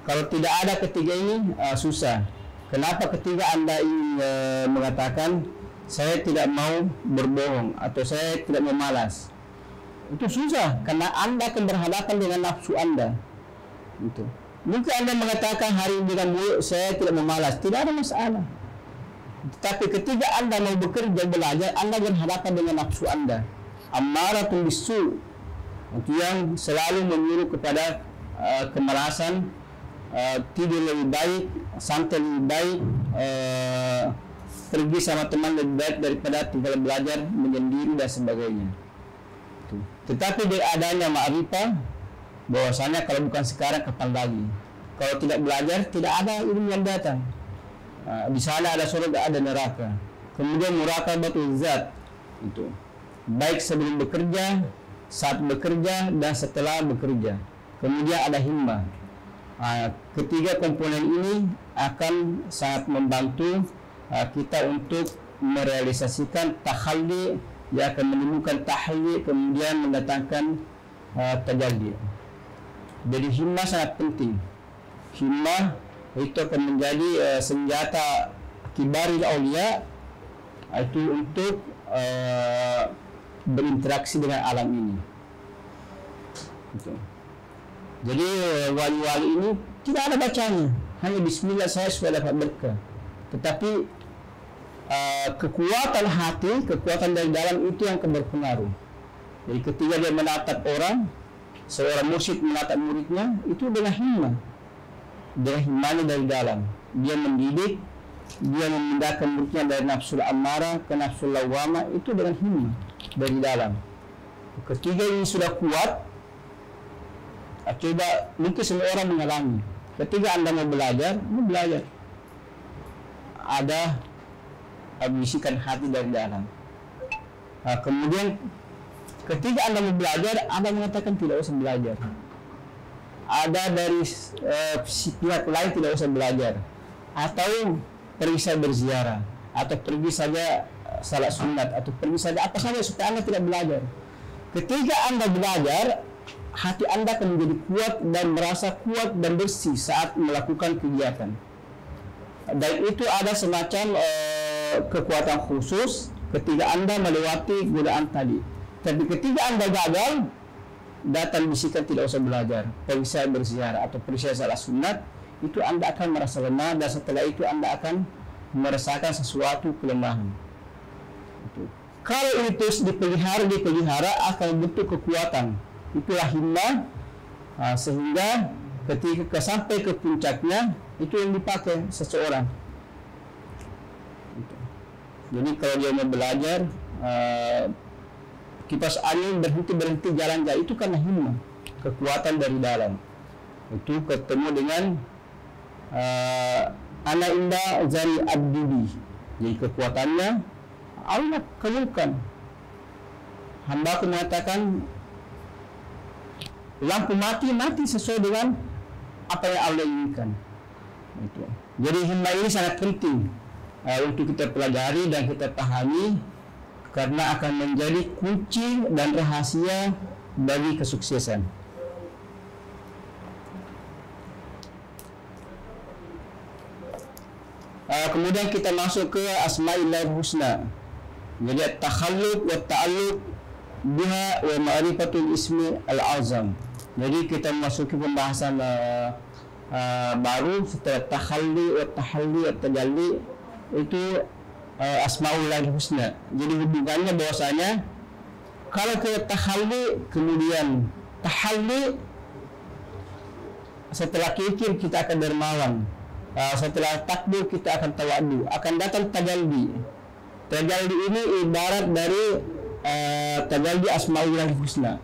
Kalau tidak ada ketiga ini susah. Kenapa ketiga Anda ingin mengatakan saya tidak mau berbohong atau saya tidak mau malas? Itu susah karena Anda akan berhadapan dengan nafsu Anda. Itu. Mungkin Anda mengatakan hari ini dengan mulut saya tidak mau malas, tidak ada masalah. Tapi ketika Anda mau bekerja belajar, Anda berhadapan dengan nafsu Anda. Ammaratun bisu, itu yang selalu menyuruh kepada kemalasan, tidur lebih baik, santai lebih baik, pergi sama teman lebih baik daripada tinggal belajar menyendiri dan sebagainya. Tetapi dari adanya ma'rifah, bahwasanya kalau bukan sekarang kapan lagi? Kalau tidak belajar, tidak ada ilmu yang datang. Di sana ada surga, ada neraka. Kemudian muraqabatul zat, itu baik sebelum bekerja, saat bekerja, dan setelah bekerja. Kemudian ada himmah. Ketiga komponen ini akan sangat membantu kita untuk merealisasikan takhalli, yang akan menemukan tahalli, kemudian mendatangkan tajalli. Jadi himmah sangat penting. Himmah itu akan menjadi senjata kibaril aulia, itu untuk berinteraksi dengan alam ini. Jadi wali-wali ini tidak ada bacanya, hanya bismillah saya sudah dapat berkah. Tetapi kekuatan hati, kekuatan dari dalam itu yang berpengaruh. Jadi ketika dia menatap orang, seorang mursyid menatap muridnya, itu dengan himmah. Dengan himmahnya dari dalam. Dia mendidik, dia memindahkan muridnya dari nafsul ammarah ke nafsul lawwamah, itu dengan himmah dari dalam. Ketika ini sudah kuat, coba mungkin semua orang mengalami. Ketika Anda mau belajar, ada bisikan hati dari dalam. Kemudian ketika Anda mau belajar, Anda mengatakan tidak usah belajar. Ada dari pihak lain tidak usah belajar, atau pergi saja berziarah, atau pergi saja salat sunat, atau pergi saja apa saja supaya Anda tidak belajar. Ketika Anda belajar, hati Anda akan menjadi kuat dan merasa kuat dan bersih saat melakukan kegiatan. Dan itu ada semacam kekuatan khusus ketika Anda melewati godaan tadi. Tapi ketika Anda gagal, datang bisikan tidak usah belajar, pergi saya berziarah atau pergi saya salat sunat, itu Anda akan merasa lemah, dan setelah itu Anda akan merasakan sesuatu kelemahan. Kalau ini terus dipelihara akan bentuk kekuatan. Itulah himmah, sehingga ketika sampai ke puncaknya, itu yang dipakai seseorang. Jadi kalau dia mau belajar, kipas angin berhenti jalan, itu karena himmah, kekuatan dari dalam. Itu ketemu dengan ana inda zari abdi, jadi kekuatannya Allah kabulkan. Hamba aku mengatakan lampu mati sesuai dengan apa yang Allah inginkan. Itu. Jadi himmah ini sangat penting untuk kita pelajari dan kita pahami, karena akan menjadi kunci dan rahasia bagi kesuksesan. Kemudian kita masuk ke Asma'illahil Husna. Jadi takhalluq wa ta'alluq biha wa ma'rifatul ismi al-azam. Jadi kita memasuki pembahasan baru setelah takhalli wa tahalli wa tajalli, itu Asma'ullahil Husna. Jadi hubungannya bahwasanya kalau kita takhalli kemudian tahalli, setelah kikir kita akan dermawan, setelah takbir kita akan tawadu, akan datang tajalli. Tajalli ini ibarat dari tajalli Asma'ullahil Husna.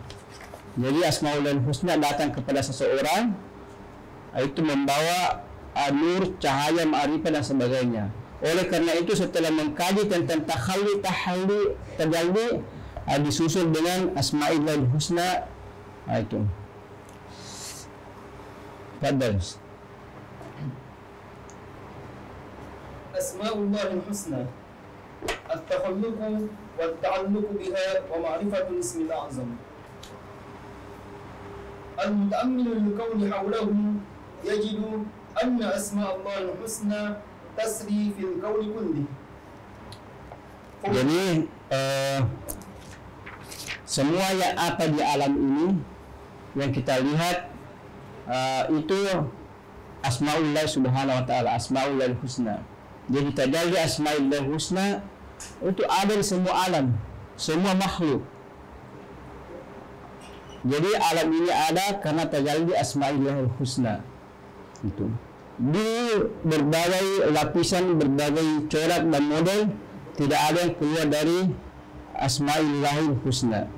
Jadi Asma'ullahil Husna datang kepada seseorang, itu membawa nur, cahaya, ma'rifah dan sebagainya. Oleh karena itu setelah mengkaji tentang takhalli, tahalli, tajalli, disusul dengan Asma'ullahil Husna. Itu. Fadal. Asma'ullahil Husna, at-takhalluq wa ta'alluq biha wa ma'rifatul ismil a'zam. المتأمل للكون حوله يجد أن أسماء الله الحسنى تسري في الكون كله. Jadi semua yang apa di alam ini yang kita lihat itu Asma'ullah Subhanahu wa Ta'ala, Asma'ullahil Husna. Jadi tajalli Asma'ullahil Husna itu ada di semua alam, semua makhluk. Jadi alam ini ada karena tajalli Asma'ullahil Husna. Itu. di berbagai lapisan, berbagai corak dan model, tidak ada yang keluar dari Asma'illahil Husna.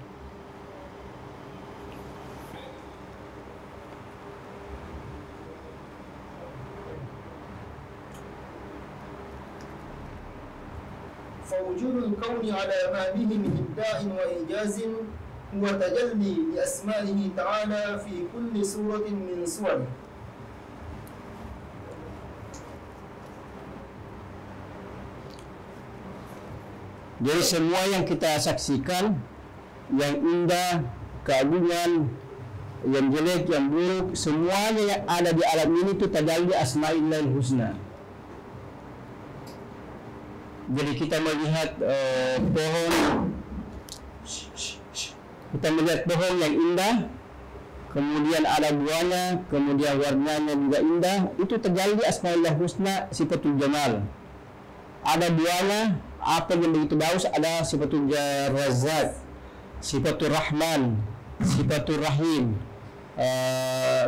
فوجود الكون على ما به من إبداع وإيجاز هو تجلي لأسمائه تعالى في كل سورة من سوره. Jadi semua yang kita saksikan, yang indah, keagungan, yang jelek, yang buruk, semuanya yang ada di alam ini itu tajalli Asma'illahil Husna. Jadi kita melihat pohon, kita melihat pohon yang indah, kemudian ada buahnya, kemudian warnanya juga indah, itu tajalli Asma'illahil Husna, sifatul jamal. Ada buahnya, apa yang begitu bagus, ada sifatul Razzaq, sifatul Rahman, sifatul Rahim,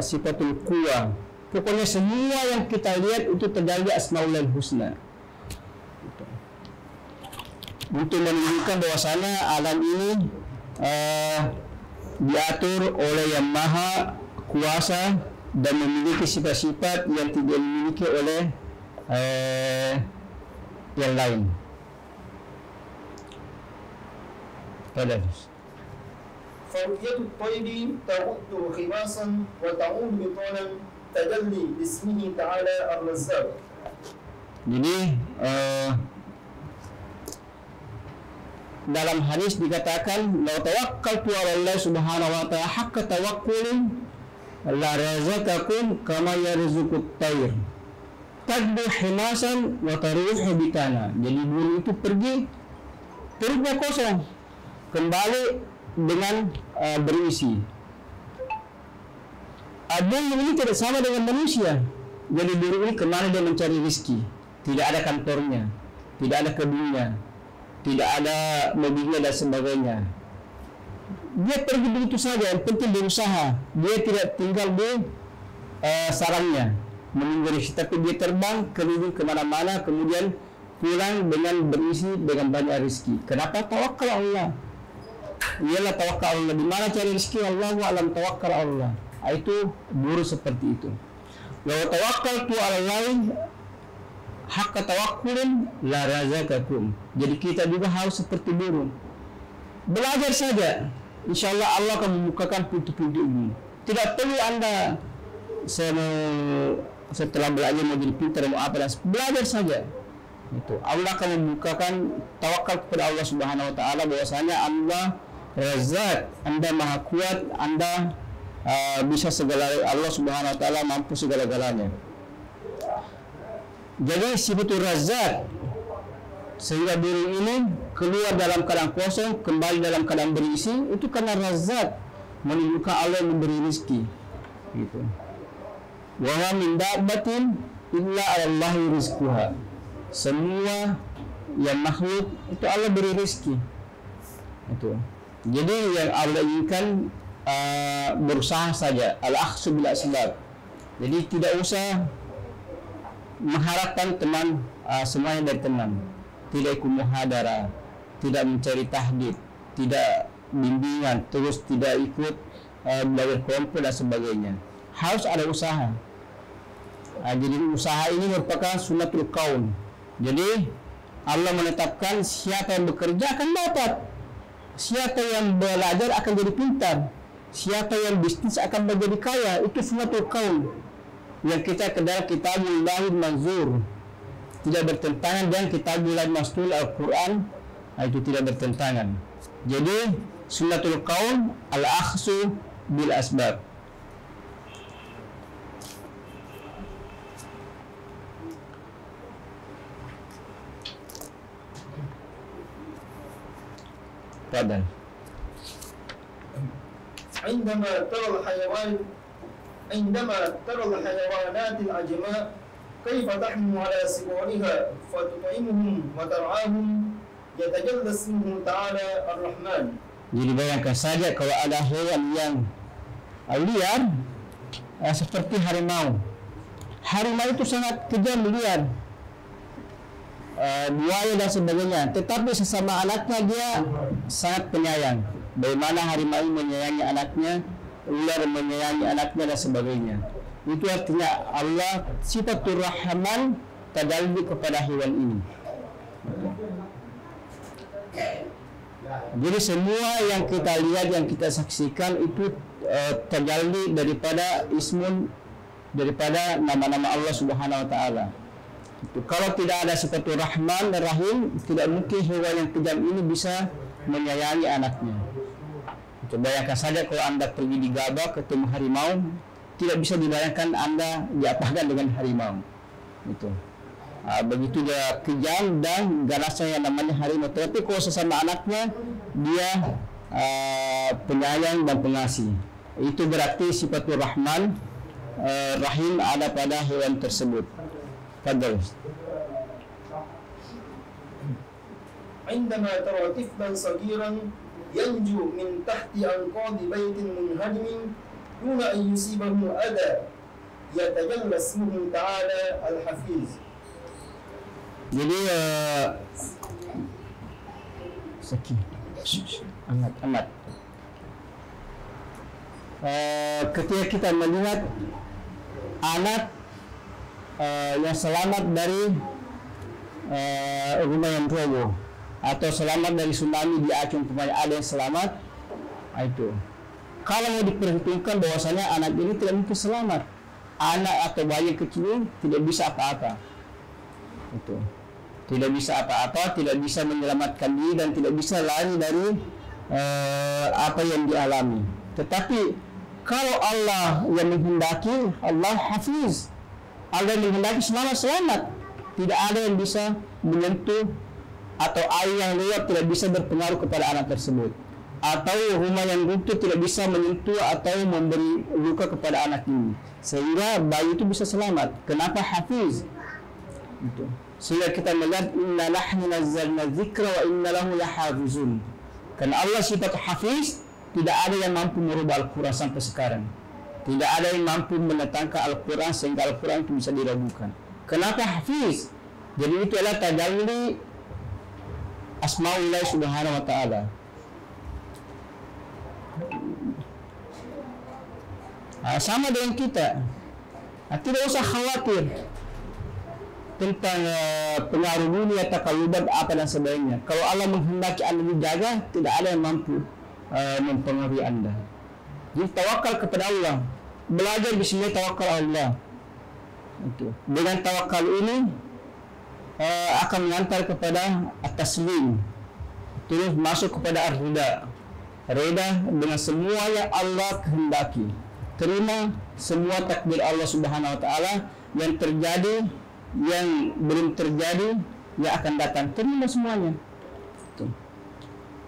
sifatul Quwa. Pokoknya semua yang kita lihat itu tajalli Asma'illahil Husna. Untuk menunjukkan bahwasanya alam ini diatur oleh Yang Maha Kuasa dan memiliki sifat-sifat yang tidak dimiliki oleh yang lain. فرؤية الطير تعد خماصا وتعود بطولا تجلي باسمه تعالى الرزاق. Jadi dalam hadis dikatakan, "La tawakkaltu 'ala Allah Subhanahu wa ta'ala haqqa tawakkuli la razaqakum kama yarzuqut tayr. Tadbu himasan wa taruhu bitana." Jadi burung itu pergi, perutnya kosong, kembali dengan berisi. Burung ini tidak sama dengan manusia. Jadi burung ini kemana dia mencari rezeki? Tidak ada kantornya, tidak ada kebunnya, tidak ada mobilnya dan sebagainya. Dia pergi begitu saja, yang penting berusaha. Dia tidak tinggal di sarangnya menunggu rezeki, tapi dia terbang keliling kemana-mana, kemudian pulang dengan berisi dengan banyak rezeki. Kenapa? Tawakal Allah. Ialah tawakal Allah. Di mana cari rezeki? Allahu a'lam, tawakal Allah. Itu burung seperti itu. Wa tawakkaltu 'ala Allah haqqa tawakkulin la razaqakum. Jadi kita juga harus seperti burung. Belajar saja. Insyaallah Allah akan membukakan pintu-pintu ilmu. Tidak perlu Anda setelah belajar mau jadi pintar mau apa, dan belajar saja. Itu Allah akan membukakan, tawakal kepada Allah Subhanahu wa taala bahwasanya Allah Razzaq, Anda Maha Kuat, Anda bisa segala, Allah Subhanahu wa taala mampu segala-galanya. Jadi sifatul Razzaq, sehingga burung ini keluar dalam keadaan kosong, kembali dalam keadaan berisi, itu karena Razzaq, menunjukkan Allah yang memberi rezeki. Gitu. Wa ma min dabbatin illa 'alallahi rizquha. Semua yang makhluk itu Allah beri rezeki. Itu. Jadi yang Allah inginkan berusaha saja, al-akhsu bil asbab. Jadi tidak usah mengharapkan teman, semuanya dari teman. Tidak ikut muhadara, tidak mencari tahdid, tidak bimbingan, terus tidak ikut belajar kelompok dan sebagainya. Harus ada usaha. Jadi usaha ini merupakan sunnatul kaun. Jadi Allah menetapkan siapa yang bekerja akan dapat, siapa yang belajar akan jadi pintar, siapa yang bisnis akan menjadi kaya. Itu sunnatul kaun yang kita kenal, Kitabullahil Manzur, tidak bertentangan dengan Kitabullahil Mastul Al-Quran. Itu tidak bertentangan. Jadi sunnatul kaun al-akhsu bil asbab. Fadal. عندما ترى الحيوانات العجماء كيف تحمل على صغارها فتطعمهم وترعاهم يتجلى اسمه تعالى الرحمن. Jadi bayangkan saja kalau ada hewan yang liar seperti harimau. harimau itu sangat kejam, liar, buaya dan sebagainya. Tetapi sesama anaknya dia sangat penyayang. Bagaimana harimau menyayangi anaknya, ular menyayangi anaknya dan sebagainya. Itu artinya Allah sifatur Rahman tajalli kepada hewan ini. Jadi semua yang kita lihat, yang kita saksikan itu tajalli daripada ismun, daripada nama-nama Allah Subhanahu wa taala. Itu kalau tidak ada sifatur Rahman dan Rahim, tidak mungkin hewan yang kejam ini bisa menyayangi anaknya. Coba bayangkan saja kalau Anda pergi di Gabah ketemu harimau, tidak bisa dibayangkan Anda diapakan dengan harimau. Itu. Begitu dia kejam dan ganasnya yang namanya harimau. Tapi kalau sesama anaknya, dia penyayang dan pengasih. Itu berarti sifatul Rahman, Rahim ada pada hewan tersebut. Fadal. عندما ترى طفلا صغيرا ينجو من تحت أنقاض بيت منهدم دون أن يصيبه أذى يتجلى اسمه تعالى الحفيظ. Jadi amat ketika kita melihat anak yang selamat dari rumah yang roboh atau selamat dari tsunami di Aceh, umpamanya ada yang selamat, itu kalau mau diperhitungkan bahwasanya anak ini tidak mungkin selamat, anak atau bayi kecil tidak bisa apa-apa, itu tidak bisa apa-apa, tidak bisa menyelamatkan diri dan tidak bisa lari dari apa yang dialami. Tetapi kalau Allah yang menghendaki, Allah Hafiz, Allah yang menghendaki selamat, tidak ada yang bisa menyentuh, atau air yang lewat tidak bisa berpengaruh kepada anak tersebut, atau rumah yang runtuh tidak bisa menyentuh atau memberi luka kepada anak ini, sehingga bayi itu bisa selamat. Kenapa Hafiz? Itu. Sehingga kita melihat inna nahnu nazzalna dzikra wa inna lahu lahafizun. Karena Allah sifat Hafiz, tidak ada yang mampu merubah Al-Quran sampai sekarang. Tidak ada yang mampu mendatangkan Al-Quran sehingga Al-Quran itu bisa diragukan. Kenapa Hafiz? Jadi itu adalah tajalli Asma'ullah Subhanahu wa ta'ala. Sama dengan kita. Tidak usah khawatir tentang pengaruh dunia, takalubat, apa dan sebagainya. Kalau Allah menghendaki Anda dijaga, tidak ada yang mampu mempengaruhi Anda. Jadi tawakal kepada Allah. Belajar bismillah, tawakal Allah. Itu. Dengan tawakal ini akan mengantar kepada at-taslim, terus masuk kepada ar-rida. Rida dengan semua yang Allah kehendaki. Terima semua takdir Allah Subhanahu wa taala, yang terjadi, yang belum terjadi, yang akan datang. Terima semuanya. Tuh.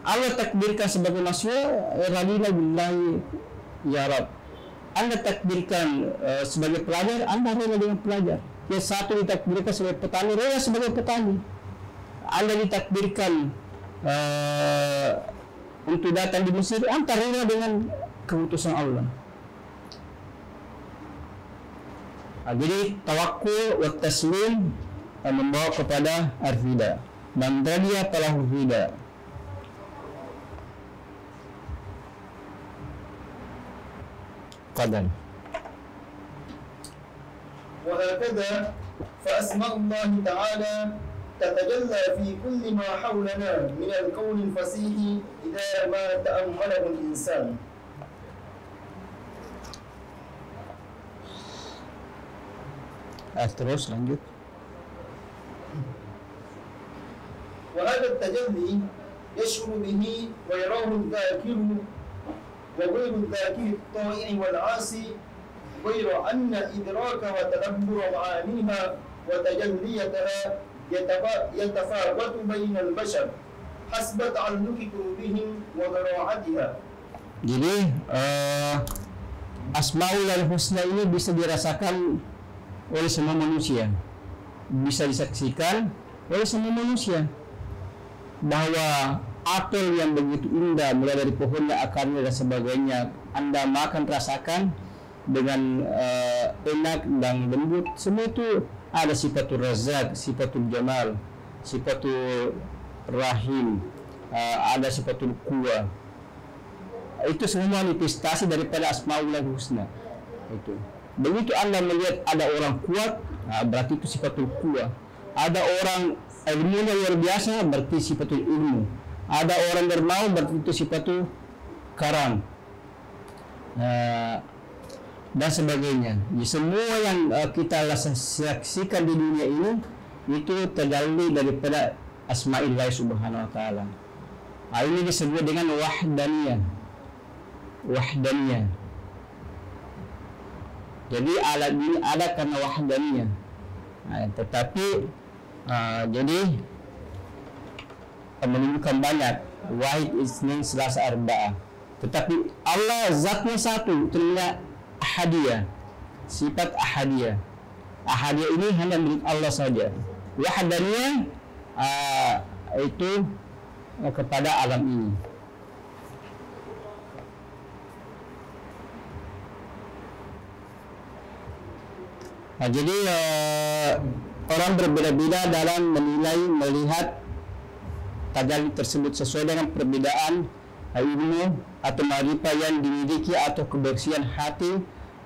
Allah takdirkan sebagai manusia, radina billahi ya Rabb. Anda takdirkan sebagai pelajar, Anda rela dengan pelajar. Yang satu ditakdirkan sebagai petani, rela sebagai petani. Anda ditakdirkan untuk datang di Mesir, Anda rela dengan keputusan Allah. Jadi tawakkul wa taslim membawa kepada ar-rida. Man radiya falahu rida. Qadan. وهكذا فأسماء الله تعالى تتجلى في كل ما حولنا من الكون الفصيح إذا ما تأمله الإنسان. Terus lanjut. وهذا التجلي يشعر به ويراه الذاكر وغير الذاكر الطائع والعاصي، غير أن إدراك وتدبر معانيها وتجليتها يتفاوت بين البشر حسب تعلق قلوبهم وضراعتها. Jadi Asmaul Husna ini bisa dirasakan oleh semua manusia, bisa disaksikan oleh semua manusia, bahwa apel yang begitu indah mulai dari pohonnya, akarnya dan sebagainya, Anda makan, rasakan, dengan enak dan lembut. Semua itu ada sifatul razak, sifatul jamal, sifatul rahim, ada sifatul quwa. Itu semua manifestasi daripada Asmaul Husna. Itu. Begitu Anda melihat ada orang kuat, berarti itu sifatul quwa. Ada orang ilmunya luar biasa, berarti sifatul ilmu. Ada orang dermawan, berarti itu sifatul karam. Dan sebagainya. Jadi semua yang kita saksikan di dunia ini itu terjalin daripada Asma'illah Subhanahu wa Ta'ala. Ini disebut dengan wahdaniyah. Wahdaniyah. Jadi alat ini ada karena wahdaniyah. Tetapi jadi menunjukkan banyak wahid, isnin, selasa, arba'ah. Tetapi Allah zatnya satu, terlihat ahadiyah, sifat ahadiyah. Ahadiyah ini hanya milik Allah saja. Wahdaniyah itu kepada alam ini. Jadi orang berbeda-beda dalam menilai, melihat tajalli tersebut sesuai dengan perbedaan ilmu atau ma'rifah yang dimiliki atau kebersihan hati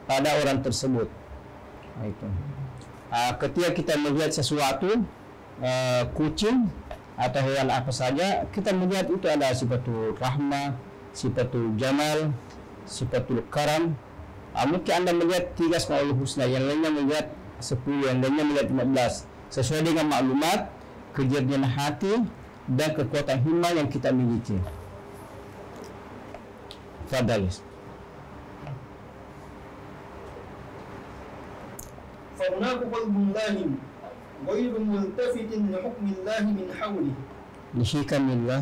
pada orang tersebut. Itu. Ketika kita melihat sesuatu, kucing atau hewan apa saja, kita melihat itu ada sifatul rahmah, sifatul jamal, sifatul karam. Mungkin Anda melihat 3 Asmaul Husna, yang lainnya melihat 10, yang lainnya melihat 15, sesuai dengan maklumat, kejernihan hati dan kekuatan himmah yang kita miliki. Fadalis. فهناك قلب لاهٍ غير ملتفت لحكم الله من حوله. لحكم الله.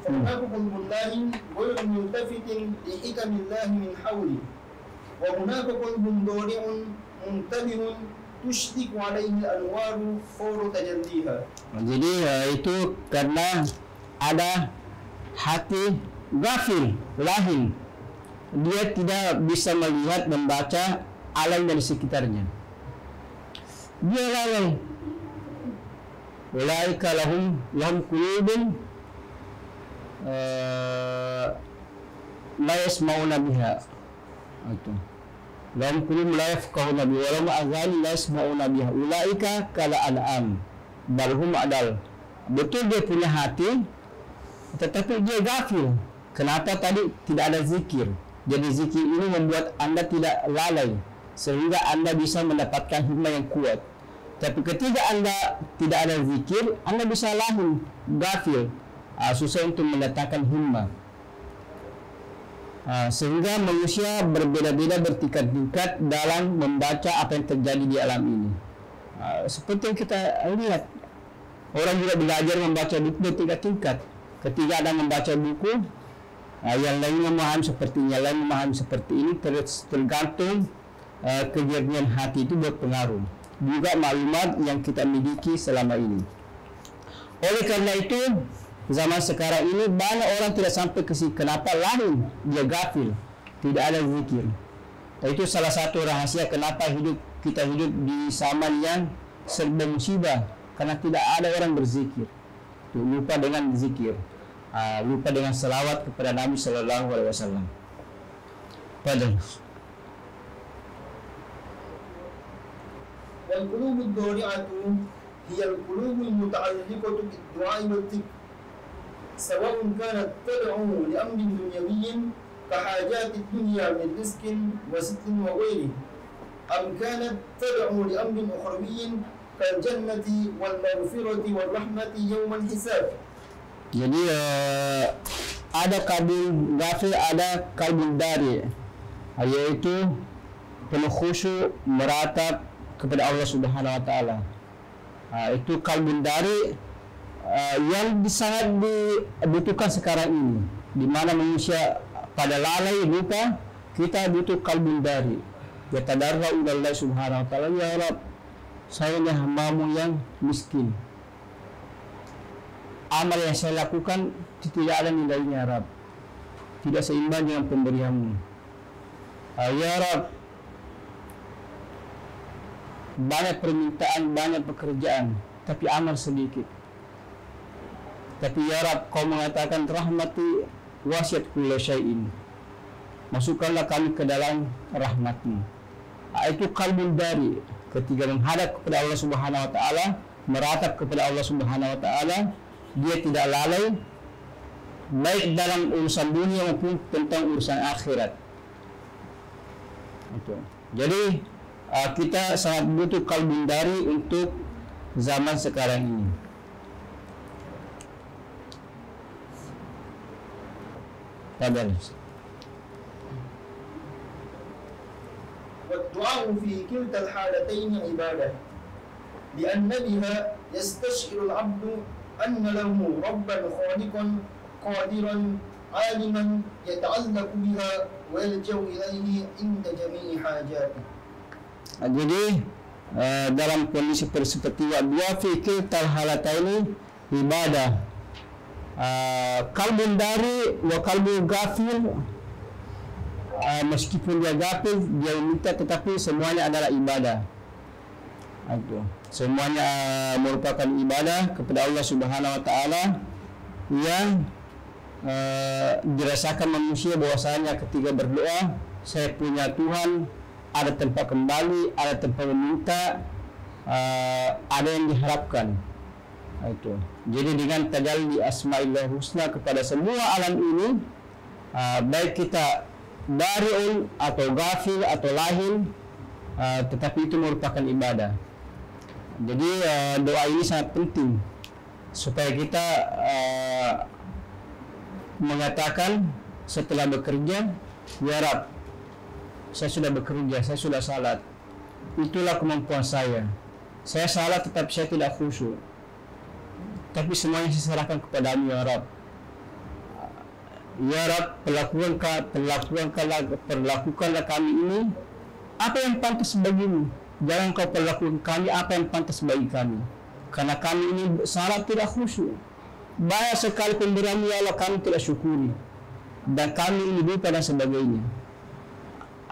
فهناك قلب لاهٍ غير ملتفت لحكم الله من حوله. وهناك قلب ضارع منتبه تشرق عليه الأنوار فور تجليها. Jadi itu karena ada hati ghafil, lahin. Dia tidak bisa melihat, membaca alam dari sekitarnya. Dia lalai. Ulaika lahum qulubun la yasma'una biha. Itu. Lahum qulubun la yafqahuna biha wa lahum adhanun la yasma'una biha. Ulaika kal an'am bal hum adal. Betul dia punya hati, tetapi dia ghafil. Kenapa tadi tidak ada zikir? Jadi zikir ini membuat Anda tidak lalai, sehingga Anda bisa mendapatkan himmah yang kuat. Tapi ketika Anda tidak ada zikir, Anda bisa lahin, ghafil, susah untuk mendatangkan himmah. Sehingga manusia berbeda-beda, bertingkat-tingkat dalam membaca apa yang terjadi di alam ini. Seperti yang kita lihat, orang juga belajar membaca buku bertingkat-tingkat. Ketika ada membaca buku, yang lainnya memahami seperti ini, yang lain memahami seperti ini, tergantung kejernihan hati itu berpengaruh. Juga maklumat yang kita miliki selama ini. Oleh karena itu, zaman sekarang ini banyak orang tidak sampai ke sini. Kenapa? Lain, dia ghafil, tidak ada zikir. Itu salah satu rahasia kenapa kita hidup di zaman yang serba musibah, karena tidak ada orang berzikir. Lupa dengan zikir, lupa dengan selawat kepada Nabi Sallallahu Alaihi Wasallam. Padahal. والقلوب الضارعة هي القلوب المتعلقة بالدعاء والذكر، سواء كانت تدعو لأمر دنيوي كحاجات الدنيا من رزق وستر وغيره، أم كانت تدعو لأمر أخروي كالجنة والمغفرة والرحمة يوم الحساب. Jadi ada kalbun ghafil, ada kalbun dari, yaitu penuh khusyuk, meratap kepada Allah Subhanahu wa Ta'ala. Itu kalbun dari yang sangat dibutuhkan sekarang ini, di mana manusia pada lalai, lupa. Kita butuh kalbun dari, yatadarra ila Allah Subhanahu wa Ta'ala, ya Rabb, saya ni hambamu yang miskin, amal yang saya lakukan tidak ada nilainya, Rabb, tidak seimbang dengan pemberianmu. Ya Rab, banyak permintaan, banyak pekerjaan, tapi amal sedikit. Tapi ya Rab, Kau mengatakan rahmati wasiat kulla syai'in. Masukkanlah kami ke dalam rahmat-Mu. Itu qalbun dari, ketika menghadap kepada Allah Subhanahu wa taala, meratap kepada Allah Subhanahu wa taala, dia tidak lalai baik dalam urusan dunia maupun tentang urusan akhirat. Itu. Jadi kita sangat butuh qalbun dari untuk zaman sekarang ini. Tabar. والدعاء في كلتا الحالتين عبادة لأن بها يستشعر العبد أن له ربا خالقا قادرا عالما يتعلق بها ويلجأ إليه عند جميع حاجاته. Jadi dalam kondisi seperti dua fikir talhalata ini ibadah. Kalbun dari wa kalbun gafil, meskipun dia gafil, dia minta, tetapi semuanya adalah ibadah. Itu semuanya merupakan ibadah kepada Allah Subhanahu wa taala yang dirasakan manusia bahwasanya ketika berdoa, saya punya Tuhan, ada tempat kembali, ada tempat meminta, ada yang diharapkan. Itu. Jadi dengan tajalli asma'illah husna kepada semua alam ini, baik kita dari'un atau ghafil atau lahin, tetapi itu merupakan ibadah. Jadi doa ini sangat penting supaya kita mengatakan setelah bekerja, ya Rab, saya sudah bekerja, saya sudah salat, itulah kemampuan saya. Saya salat tetapi saya tidak khusyuk, tapi semuanya saya serahkan kepadamu ya Rab. Ya Rab, perlakukanlah kami ini apa yang pantas bagimu. Jangan kau perlakukan kami apa yang pantas bagi kami, karena kami ini salat tidak khusyuk. Banyak sekali pemberian ya Allah kami tidak syukuri, dan kami ini lupa dan sebagainya.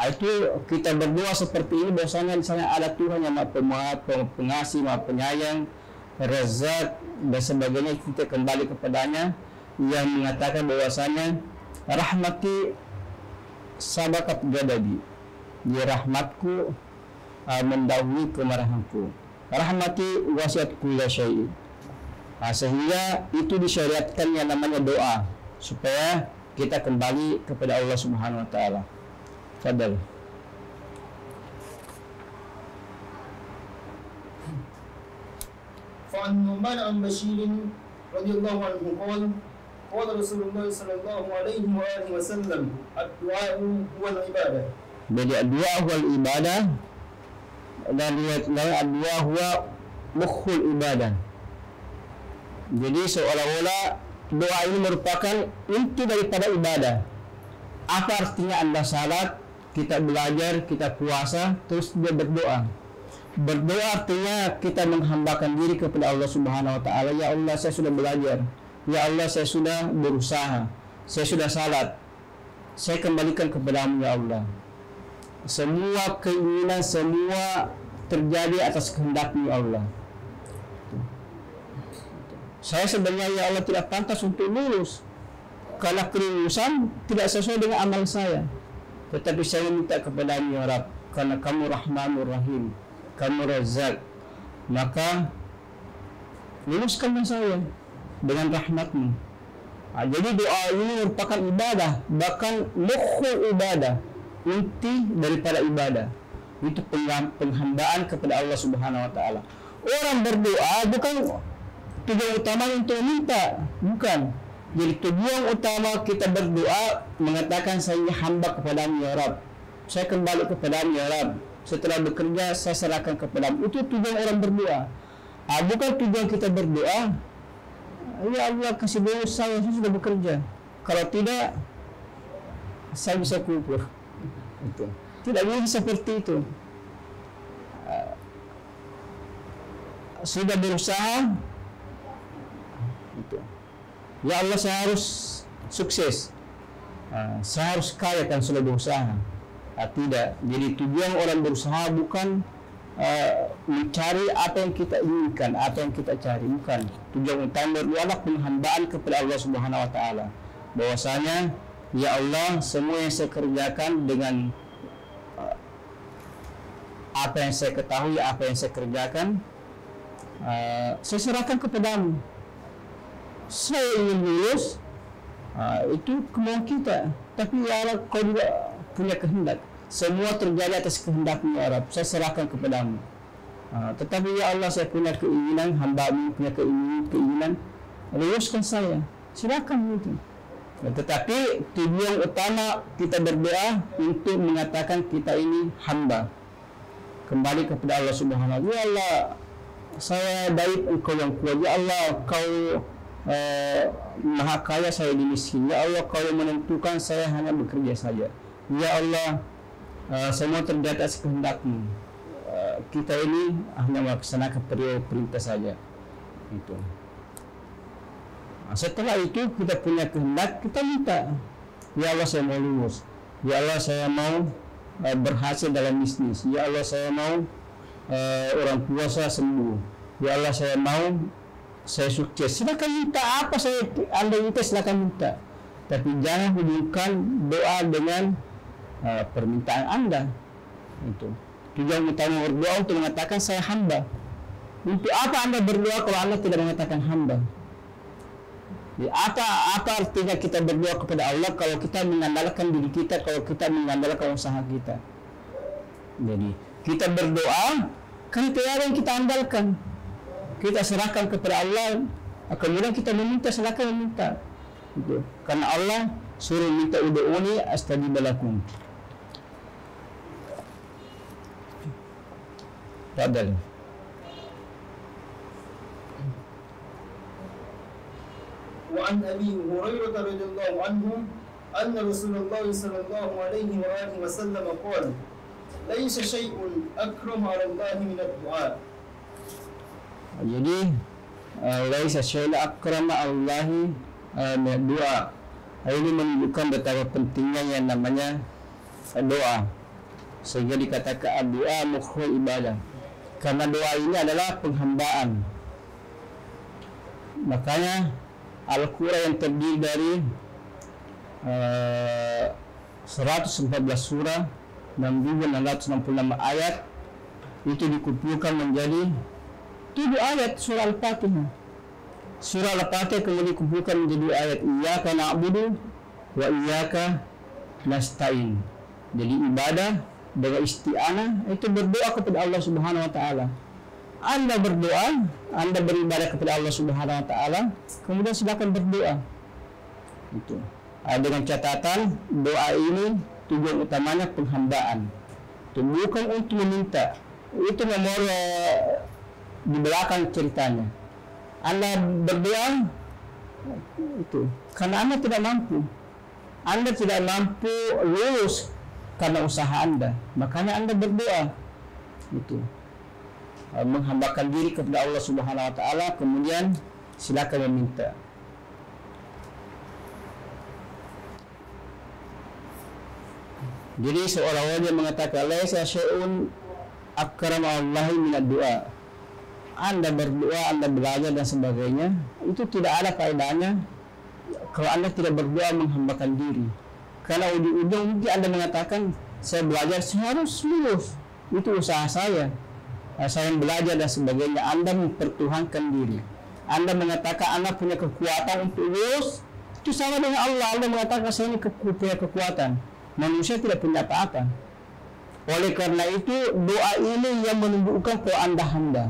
Itu kita berdoa seperti ini bahwasanya di sana ada Tuhan yang Maha Pemaaf, Pengasih, Maha Penyayang, Razak dan sebagainya. Kita kembali kepadanya yang mengatakan bahwasanya rahmati sabakat gadadi, di rahmatku mendahului kemarahanku, rahmati wasiat kulla syai'. Sehingga itu disyariatkan yang namanya doa supaya kita kembali kepada Allah Subhanahu wa taala. Fadal. فعن نعمان عن بشير رضي الله عنه قال قال رسول الله صلى الله عليه وآله وسلم الدعاء هو العبادة. Jadi doa huwa ibadah, dan doa huwa mukhul ibadah. Jadi seolah-olah doa ini merupakan inti daripada ibadah. Apa artinya Anda salat, kita belajar, kita puasa, terus dia berdoa. Berdoa artinya kita menghambakan diri kepada Allah Subhanahu wa taala. Ya Allah, saya sudah belajar. Ya Allah, saya sudah berusaha. Saya sudah salat. Saya kembalikan kepadamu ya Allah. Semua keinginan, semua terjadi atas kehendak-Mu ya Allah. Saya sebenarnya ya Allah tidak pantas untuk lulus, karena kelulusan tidak sesuai dengan amal saya. Tetapi saya minta kepada-Mu ya Rabb, karena Kamu Rahmanur Rahim, Kamu Razzaq, maka luluskanlah saya dengan rahmat-Mu. Jadi doa ini merupakan ibadah, bahkan mukhul ibadah, inti daripada ibadah. Itu penghambaan kepada Allah Subhanahu wa taala. Orang berdoa bukan tujuan utama untuk minta, bukan. Jadi tujuan utama kita berdoa mengatakan saya hamba kepadamu ya Rabb, saya kembali kepadamu ya Rabb, setelah bekerja saya serahkan kepadamu. Itu tujuan orang berdoa. Bukan tujuan kita berdoa, ya Allah kasih bonus saya sudah bekerja, kalau tidak saya bisa kubur. Itu tidak bisa seperti itu. Sudah berusaha, itu. Ya Allah, saya harus sukses, saya harus kaya kan sudah berusaha. Tidak. Jadi tujuan orang berusaha bukan mencari apa yang kita inginkan, apa yang kita cari, bukan. Tujuan utama berdoa adalah penghambaan kepada Allah Subhanahu wa taala. Bahwasanya, ya Allah, semua yang saya kerjakan dengan apa yang saya ketahui, apa yang saya kerjakan, saya serahkan kepadamu. Saya ingin lulus, itu kemauan kita, tapi ya Allah, kau juga punya kehendak. Semua terjadi atas kehendak-Mu ya Rabb. Saya serahkan kepadamu. Tetapi ya Allah, saya punya keinginan, hamba-Mu punya keinginan, luluskan saya. Silakan itu. Tetapi tujuan utama kita berdoa untuk mengatakan kita ini hamba. Kembali kepada Allah Subhanahu wa taala. Ya Allah, saya baik, Engkau yang kuat. Ya Allah, Kau maha kaya, saya dimiskin. Ya Allah, Kau yang menentukan, saya hanya bekerja saja. Ya Allah, semua terjadi atas kehendak-Mu. Kita ini hanya melaksanakan perintah saja. Itu. Setelah itu kita punya kehendak, kita minta. Ya Allah, saya mau lulus. Ya Allah, saya mau berhasil dalam bisnis. Ya Allah, saya mau orang tua saya sembuh. Ya Allah, saya mau saya sukses. Silakan minta apa Anda minta, silakan minta. Tapi jangan hubungkan doa dengan permintaan Anda. Itu tujuan utama berdoa untuk mengatakan saya hamba. Untuk apa Anda berdoa kalau Anda tidak mengatakan hamba? Ya, apa artinya kita berdoa kepada Allah kalau kita mengandalkan diri kita, kalau kita mengandalkan usaha kita? Jadi kita berdoa kan tiada yang kita andalkan. Kita serahkan kepada Allah, kemudian kita meminta, silakan meminta. Gitu. Karena Allah suruh minta, ud'uni astajib lakum. Tafadhal. وعن أبي هريرة رضي الله عنه أن رسول الله صلى الله عليه وآله وسلم قال ليس شيء أكرم على الله من الدعاء. Jadi laisa syai'un akrama Allahi min doa. Ini menunjukkan betapa pentingnya yang namanya doa. Sehingga dikatakan doa mukhul ibadah. Karena doa ini adalah penghambaan. Makanya Al-Quran yang terdiri dari 114 surah dan juga 666 ayat itu dikumpulkan menjadi 7 ayat surah Al-Fatihah. Surah Al-Fatihah kemudian dikumpulkan menjadi ayat Iyyaka na'budu wa iyyaka nasta'in. Jadi ibadah dengan isti'anah itu berdoa kepada Allah Subhanahu wa taala. Anda berdoa, Anda beribadah kepada Allah Subhanahu wa taala, kemudian silakan berdoa. Itu. Dengan catatan doa ini tujuan utamanya penghambaan. Itu bukan untuk meminta. Itu nomor di belakang ceritanya. Anda berdoa itu karena Anda tidak mampu. Anda tidak mampu lulus karena usaha Anda. Makanya Anda berdoa. Itu. Menghambakan diri kepada Allah Subhanahu wa taala, kemudian silakan meminta. Jadi seolah-olah dia mengatakan laisa syai'un akrama Allahi minad doa. Anda berdoa, Anda belajar dan sebagainya, itu tidak ada faedahnya kalau Anda tidak berdoa menghambakan diri. Karena ujung-ujung mungkin Anda mengatakan saya belajar, saya harus lulus, itu usaha saya belajar dan sebagainya. Anda mempertuhankan diri. Anda mengatakan Anda punya kekuatan untuk lulus, itu sama dengan Allah. Anda mengatakan saya ini punya kekuatan. Manusia tidak punya apa-apa. Oleh karena itu doa ini yang menunjukkan kalau Anda hamba.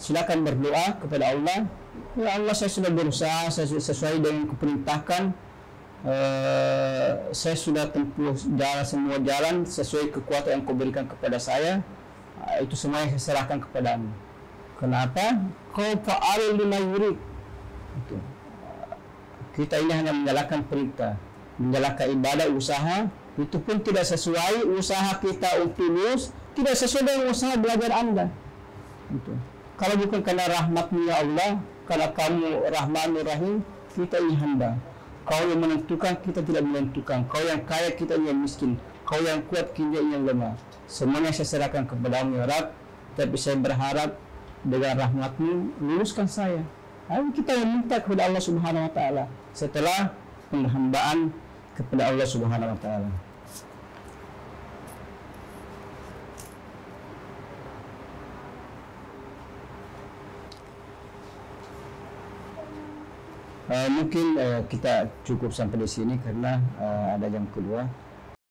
Silakan berdoa kepada Allah. Ya Allah, saya sudah berusaha sesuai dengan keperintahkan. Saya sudah tempuh semua jalan sesuai kekuatan yang Kau berikan kepada saya. Itu semua yang saya serahkan kepadamu. Kenapa? Kau fa'alul lima yurid. Itu. Kita ini hanya menjalankan perintah, menjalankan ibadah, usaha. Itu pun tidak sesuai usaha kita untuk lulus, tidak sesuai dengan usaha belajar Anda. Itu. Kalau bukan karena rahmat-Mu ya Allah, karena Kamu Rahmanur Rahim, kita ini hamba. Kau yang menentukan, kita tidak menentukan. Kau yang kaya, kita yang miskin. Kau Kau yang kuat, Kinja yang lemah. Semuanya saya serahkan kepada-Mu ya Rabb. Tapi saya berharap dengan rahmat-Mu luluskan saya. Ayo kita minta kepada Allah Subhanahu wa taala setelah penghambaan kepada Allah Subhanahu wa taala. Mungkin kita cukup sampai di sini karena ada jam kedua.